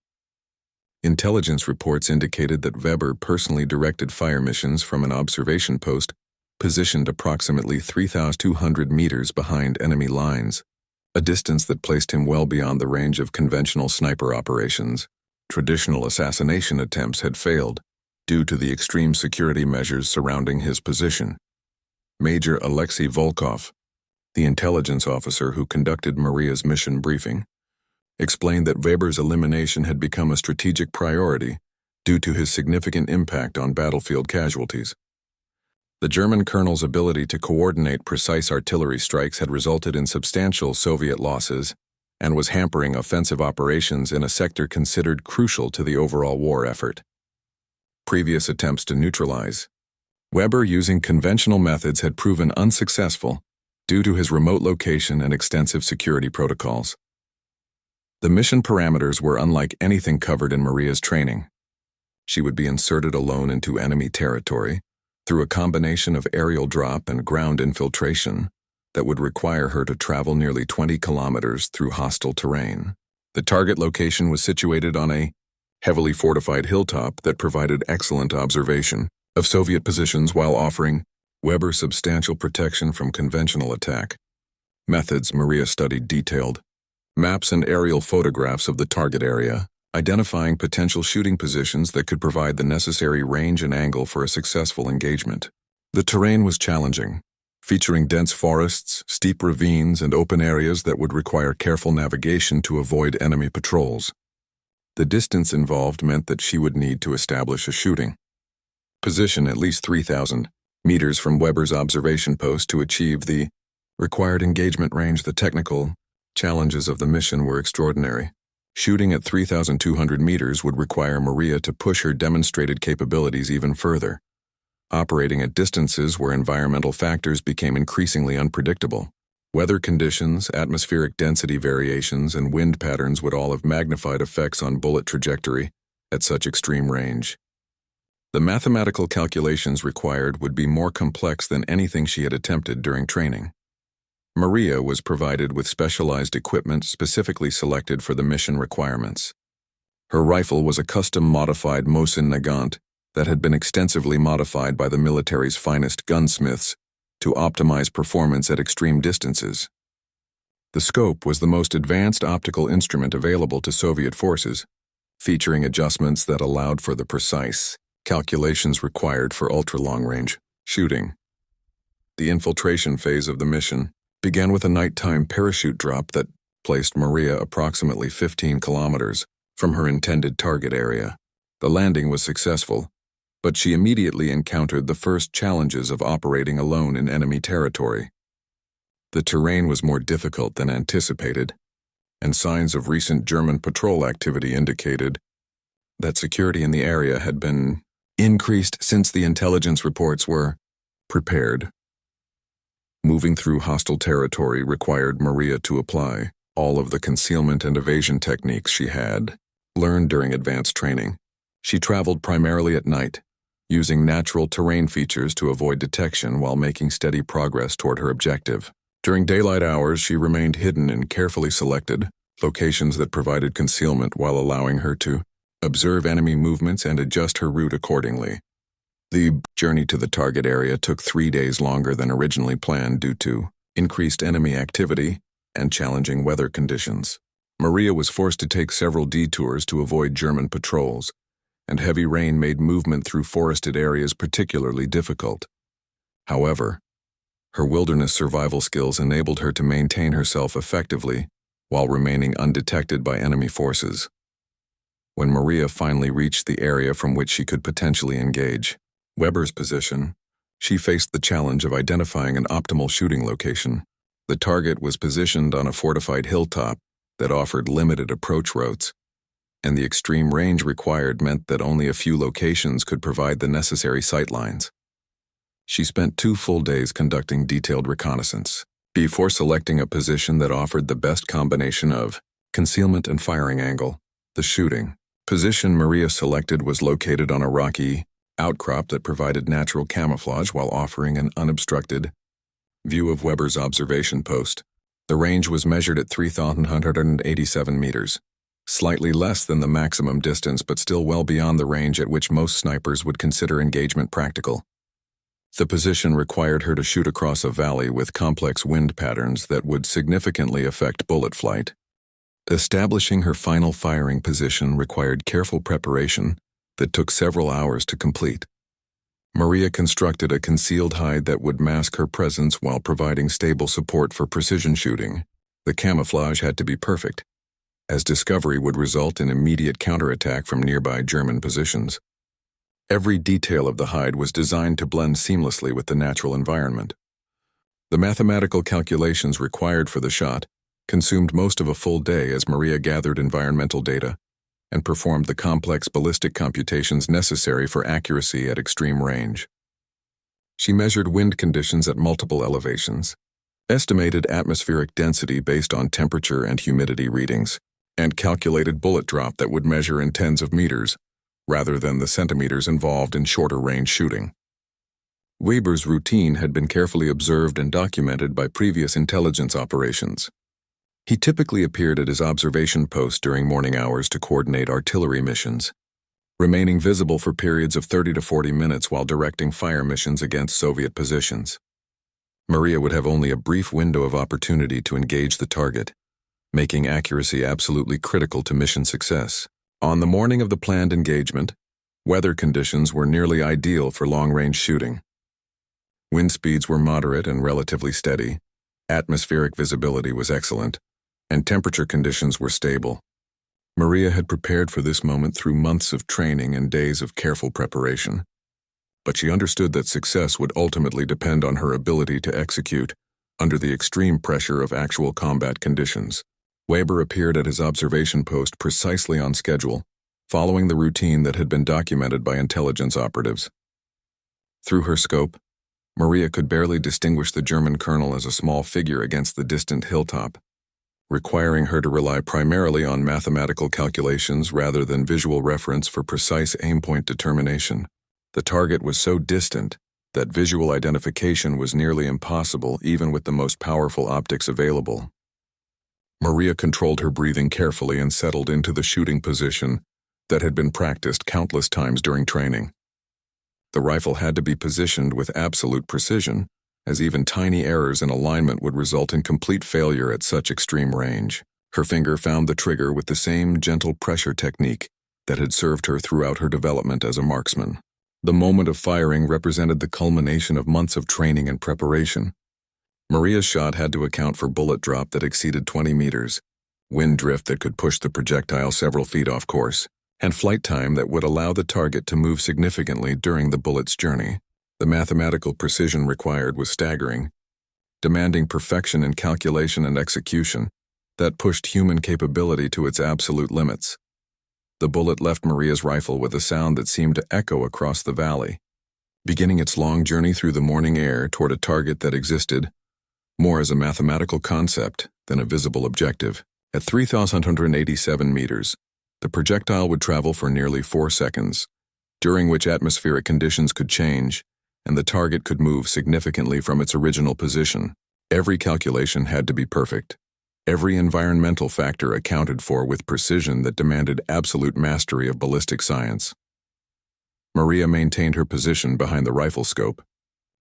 Intelligence reports indicated that Weber personally directed fire missions from an observation post positioned approximately 3,200 meters behind enemy lines, a distance that placed him well beyond the range of conventional sniper operations. Traditional assassination attempts had failed due to the extreme security measures surrounding his position. Major Alexei Volkov, the intelligence officer who conducted Maria's mission briefing, explained that Weber's elimination had become a strategic priority due to his significant impact on battlefield casualties. The German colonel's ability to coordinate precise artillery strikes had resulted in substantial Soviet losses and was hampering offensive operations in a sector considered crucial to the overall war effort. Previous attempts to neutralize Weber using conventional methods had proven unsuccessful due to his remote location and extensive security protocols. The mission parameters were unlike anything covered in Maria's training. She would be inserted alone into enemy territory through a combination of aerial drop and ground infiltration that would require her to travel nearly 20 kilometers through hostile terrain. The target location was situated on a heavily fortified hilltop that provided excellent observation of Soviet positions while offering Weber substantial protection from conventional attack. Methods Maria studied detailed maps and aerial photographs of the target area, identifying potential shooting positions that could provide the necessary range and angle for a successful engagement. The terrain was challenging, featuring dense forests, steep ravines, and open areas that would require careful navigation to avoid enemy patrols. The distance involved meant that she would need to establish a shooting position at least 3,000 meters from Weber's observation post to achieve the required engagement range. The technical challenges of the mission were extraordinary. Shooting at 3,200 meters would require Maria to push her demonstrated capabilities even further, operating at distances where environmental factors became increasingly unpredictable. Weather conditions, atmospheric density variations, and wind patterns would all have magnified effects on bullet trajectory at such extreme range. The mathematical calculations required would be more complex than anything she had attempted during training. Maria was provided with specialized equipment specifically selected for the mission requirements. Her rifle was a custom-modified Mosin Nagant that had been extensively modified by the military's finest gunsmiths to optimize performance at extreme distances. The scope was the most advanced optical instrument available to Soviet forces, featuring adjustments that allowed for the precise calculations required for ultra-long-range shooting. The infiltration phase of the mission began with a nighttime parachute drop that placed Maria approximately 15 kilometers from her intended target area. The landing was successful, but she immediately encountered the first challenges of operating alone in enemy territory. The terrain was more difficult than anticipated, and signs of recent German patrol activity indicated that security in the area had been increased since the intelligence reports were prepared. Moving through hostile territory required Maria to apply all of the concealment and evasion techniques she had learned during advanced training. She traveled primarily at night, using natural terrain features to avoid detection while making steady progress toward her objective. During daylight hours, she remained hidden in carefully selected locations that provided concealment while allowing her to observe enemy movements and adjust her route accordingly. The journey to the target area took 3 days longer than originally planned due to increased enemy activity and challenging weather conditions. Maria was forced to take several detours to avoid German patrols, and heavy rain made movement through forested areas particularly difficult. However, her wilderness survival skills enabled her to maintain herself effectively while remaining undetected by enemy forces. When Maria finally reached the area from which she could potentially engage Weber's position, she faced the challenge of identifying an optimal shooting location. The target was positioned on a fortified hilltop that offered limited approach routes, and the extreme range required meant that only a few locations could provide the necessary sightlines. She spent 2 full days conducting detailed reconnaissance before selecting a position that offered the best combination of concealment and firing angle. The shooting position Maria selected was located on a rocky outcrop that provided natural camouflage while offering an unobstructed view of Weber's observation post. The range was measured at 3,187 meters, slightly less than the maximum distance but still well beyond the range at which most snipers would consider engagement practical. The position required her to shoot across a valley with complex wind patterns that would significantly affect bullet flight. Establishing her final firing position required careful preparation that took several hours to complete. Maria constructed a concealed hide that would mask her presence while providing stable support for precision shooting. The camouflage had to be perfect, as discovery would result in immediate counterattack from nearby German positions. Every detail of the hide was designed to blend seamlessly with the natural environment. The mathematical calculations required for the shot consumed most of a full day as Maria gathered environmental data and performed the complex ballistic computations necessary for accuracy at extreme range. She measured wind conditions at multiple elevations, estimated atmospheric density based on temperature and humidity readings, and calculated bullet drop that would measure in tens of meters, rather than the centimeters involved in shorter-range shooting. Weber's routine had been carefully observed and documented by previous intelligence operations. He typically appeared at his observation post during morning hours to coordinate artillery missions, remaining visible for periods of 30 to 40 minutes while directing fire missions against Soviet positions. Maria would have only a brief window of opportunity to engage the target, making accuracy absolutely critical to mission success. On the morning of the planned engagement, weather conditions were nearly ideal for long-range shooting. Wind speeds were moderate and relatively steady, atmospheric visibility was excellent, and temperature conditions were stable. Maria had prepared for this moment through months of training and days of careful preparation, but she understood that success would ultimately depend on her ability to execute under the extreme pressure of actual combat conditions. Weber appeared at his observation post precisely on schedule, following the routine that had been documented by intelligence operatives. Through her scope, Maria could barely distinguish the German colonel as a small figure against the distant hilltop, requiring her to rely primarily on mathematical calculations rather than visual reference for precise aim-point determination. The target was so distant that visual identification was nearly impossible even with the most powerful optics available. Maria controlled her breathing carefully and settled into the shooting position that had been practiced countless times during training. The rifle had to be positioned with absolute precision, as even tiny errors in alignment would result in complete failure at such extreme range. Her finger found the trigger with the same gentle pressure technique that had served her throughout her development as a marksman. The moment of firing represented the culmination of months of training and preparation. Maria's shot had to account for bullet drop that exceeded 20 meters, wind drift that could push the projectile several feet off course, and flight time that would allow the target to move significantly during the bullet's journey. The mathematical precision required was staggering, demanding perfection in calculation and execution that pushed human capability to its absolute limits. The bullet left Maria's rifle with a sound that seemed to echo across the valley, beginning its long journey through the morning air toward a target that existed more as a mathematical concept than a visible objective. At 3,187 meters, the projectile would travel for nearly 4 seconds, during which atmospheric conditions could change and the target could move significantly from its original position. Every calculation had to be perfect. Every environmental factor accounted for with precision that demanded absolute mastery of ballistic science. Maria maintained her position behind the rifle scope,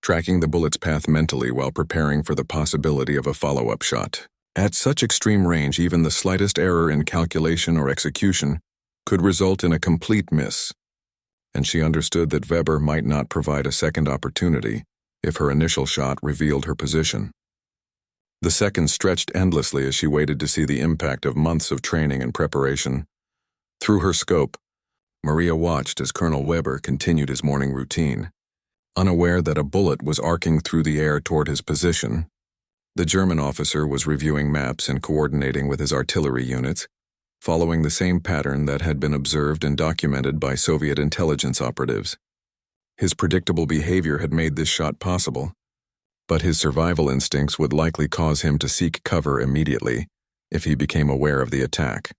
tracking the bullet's path mentally while preparing for the possibility of a follow-up shot. At such extreme range, even the slightest error in calculation or execution could result in a complete miss, and she understood that Weber might not provide a second opportunity if her initial shot revealed her position. The seconds stretched endlessly as she waited to see the impact of months of training and preparation. Through her scope, Maria watched as Colonel Weber continued his morning routine. Unaware that a bullet was arcing through the air toward his position, the German officer was reviewing maps and coordinating with his artillery units, following the same pattern that had been observed and documented by Soviet intelligence operatives. His predictable behavior had made this shot possible, but his survival instincts would likely cause him to seek cover immediately if he became aware of the attack.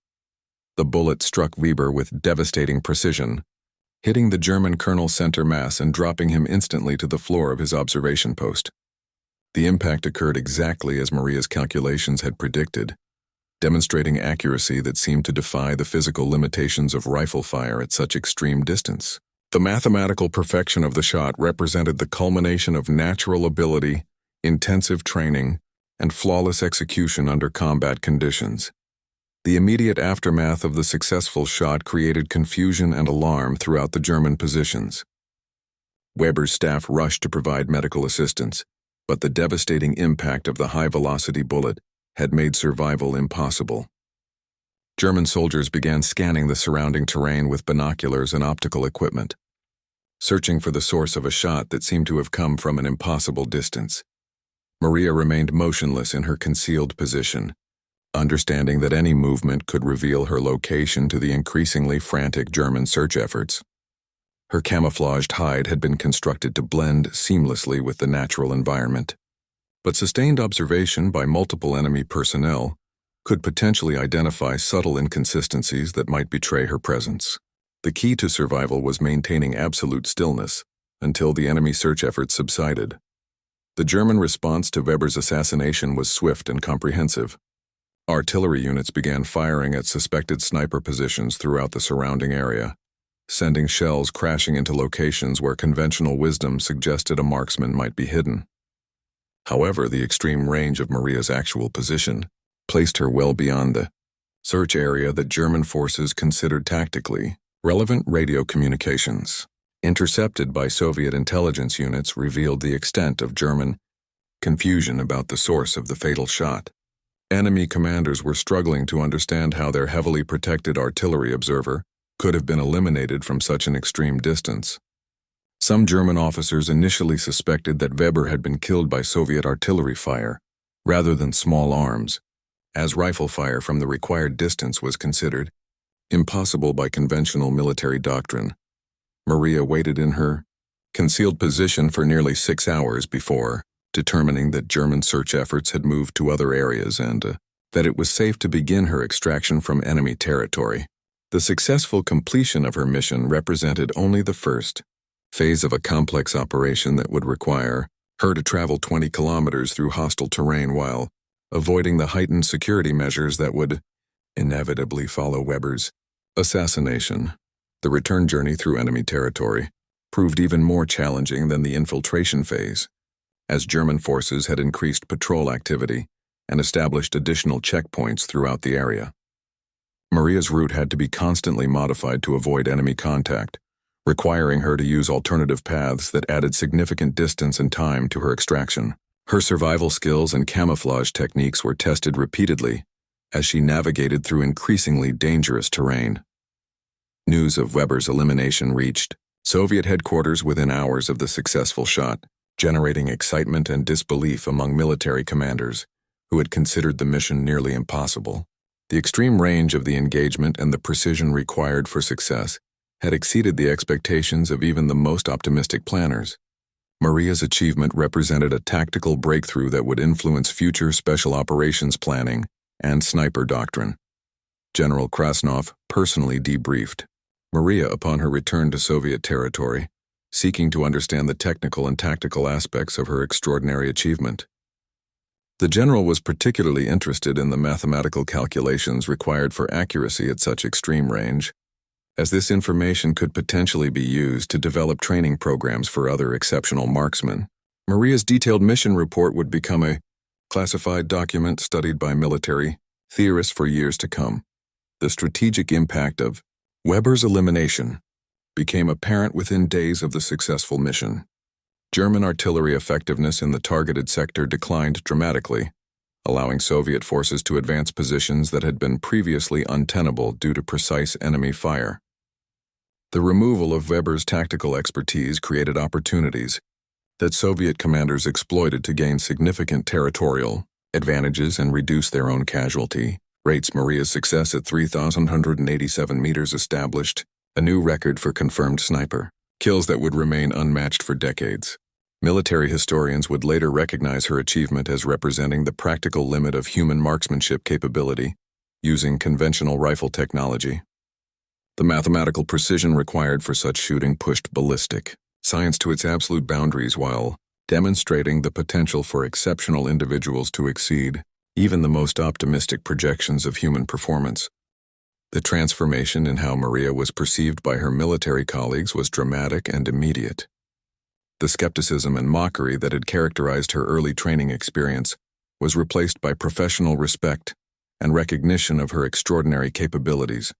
The bullet struck Weber with devastating precision, hitting the German colonel's center mass and dropping him instantly to the floor of his observation post. The impact occurred exactly as Maria's calculations had predicted, demonstrating accuracy that seemed to defy the physical limitations of rifle fire at such extreme distance. The mathematical perfection of the shot represented the culmination of natural ability, intensive training, and flawless execution under combat conditions. The immediate aftermath of the successful shot created confusion and alarm throughout the German positions. Weber's staff rushed to provide medical assistance, but the devastating impact of the high-velocity bullet had made survival impossible. German soldiers began scanning the surrounding terrain with binoculars and optical equipment, searching for the source of a shot that seemed to have come from an impossible distance. Maria remained motionless in her concealed position, understanding that any movement could reveal her location to the increasingly frantic German search efforts. Her camouflaged hide had been constructed to blend seamlessly with the natural environment, but sustained observation by multiple enemy personnel could potentially identify subtle inconsistencies that might betray her presence. The key to survival was maintaining absolute stillness until the enemy search efforts subsided. The German response to Weber's assassination was swift and comprehensive. Artillery units began firing at suspected sniper positions throughout the surrounding area, sending shells crashing into locations where conventional wisdom suggested a marksman might be hidden. However, the extreme range of Maria's actual position placed her well beyond the search area that German forces considered tactically relevant. Radio communications, intercepted by Soviet intelligence units, revealed the extent of German confusion about the source of the fatal shot. Enemy commanders were struggling to understand how their heavily protected artillery observer could have been eliminated from such an extreme distance. Some German officers initially suspected that Weber had been killed by Soviet artillery fire rather than small arms, as rifle fire from the required distance was considered impossible by conventional military doctrine. Maria waited in her concealed position for nearly 6 hours before determining that German search efforts had moved to other areas and that it was safe to begin her extraction from enemy territory. The successful completion of her mission represented only the first phase of a complex operation that would require her to travel 20 kilometers through hostile terrain while avoiding the heightened security measures that would inevitably follow Weber's assassination. The return journey through enemy territory proved even more challenging than the infiltration phase. as German forces had increased patrol activity and established additional checkpoints throughout the area. Maria's route had to be constantly modified to avoid enemy contact, requiring her to use alternative paths that added significant distance and time to her extraction. Her survival skills and camouflage techniques were tested repeatedly as she navigated through increasingly dangerous terrain. News of Weber's elimination reached Soviet headquarters within hours of the successful shot, generating excitement and disbelief among military commanders who had considered the mission nearly impossible. The extreme range of the engagement and the precision required for success had exceeded the expectations of even the most optimistic planners. Maria's achievement represented a tactical breakthrough that would influence future special operations planning and sniper doctrine. General Krasnov personally debriefed Maria upon her return to Soviet territory, seeking to understand the technical and tactical aspects of her extraordinary achievement. The general was particularly interested in the mathematical calculations required for accuracy at such extreme range, as this information could potentially be used to develop training programs for other exceptional marksmen. Maria's detailed mission report would become a classified document studied by military theorists for years to come. The strategic impact of Weber's elimination became apparent within days of the successful mission. German artillery effectiveness in the targeted sector declined dramatically, allowing Soviet forces to advance positions that had been previously untenable due to precise enemy fire. The removal of Weber's tactical expertise created opportunities that Soviet commanders exploited to gain significant territorial advantages and reduce their own casualty rates. Maria's success at 3,187 meters established a new record for confirmed sniper kills that would remain unmatched for decades. Military historians would later recognize her achievement as representing the practical limit of human marksmanship capability using conventional rifle technology. The mathematical precision required for such shooting pushed ballistic science to its absolute boundaries while demonstrating the potential for exceptional individuals to exceed even the most optimistic projections of human performance. The transformation in how Maria was perceived by her military colleagues was dramatic and immediate. The skepticism and mockery that had characterized her early training experience was replaced by professional respect and recognition of her extraordinary capabilities.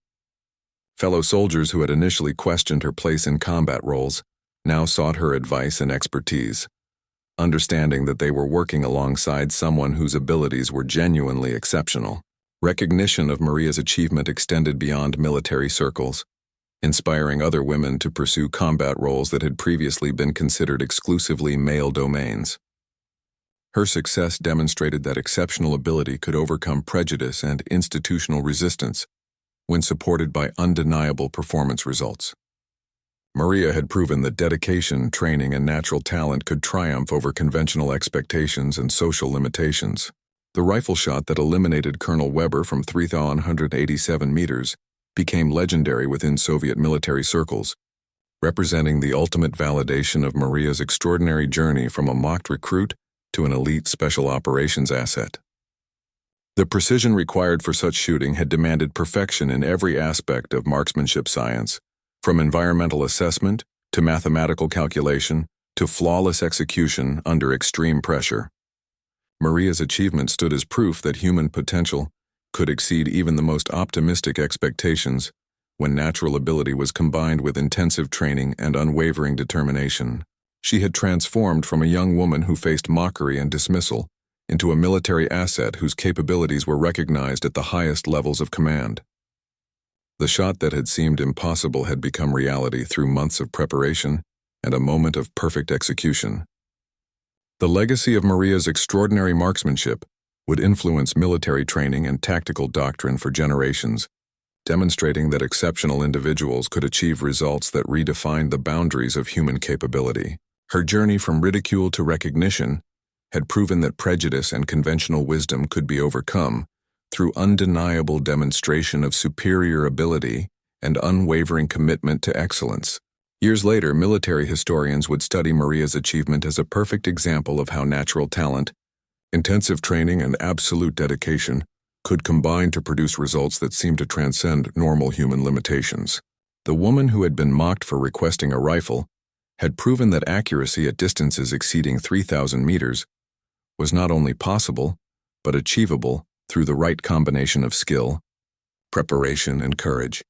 Fellow soldiers who had initially questioned her place in combat roles now sought her advice and expertise, understanding that they were working alongside someone whose abilities were genuinely exceptional. Recognition of Maria's achievement extended beyond military circles, inspiring other women to pursue combat roles that had previously been considered exclusively male domains. Her success demonstrated that exceptional ability could overcome prejudice and institutional resistance when supported by undeniable performance results. Maria had proven that dedication, training, and natural talent could triumph over conventional expectations and social limitations. The rifle shot that eliminated Colonel Weber from 3,187 meters became legendary within Soviet military circles, representing the ultimate validation of Maria's extraordinary journey from a mocked recruit to an elite special operations asset. The precision required for such shooting had demanded perfection in every aspect of marksmanship science, from environmental assessment to mathematical calculation to flawless execution under extreme pressure. Maria's achievement stood as proof that human potential could exceed even the most optimistic expectations when natural ability was combined with intensive training and unwavering determination. She had transformed from a young woman who faced mockery and dismissal into a military asset whose capabilities were recognized at the highest levels of command. The shot that had seemed impossible had become reality through months of preparation and a moment of perfect execution. The legacy of Maria's extraordinary marksmanship would influence military training and tactical doctrine for generations, demonstrating that exceptional individuals could achieve results that redefined the boundaries of human capability. Her journey from ridicule to recognition had proven that prejudice and conventional wisdom could be overcome through undeniable demonstration of superior ability and unwavering commitment to excellence. Years later, military historians would study Maria's achievement as a perfect example of how natural talent, intensive training, and absolute dedication could combine to produce results that seemed to transcend normal human limitations. The woman who had been mocked for requesting a rifle had proven that accuracy at distances exceeding 3,000 meters was not only possible, but achievable through the right combination of skill, preparation, and courage.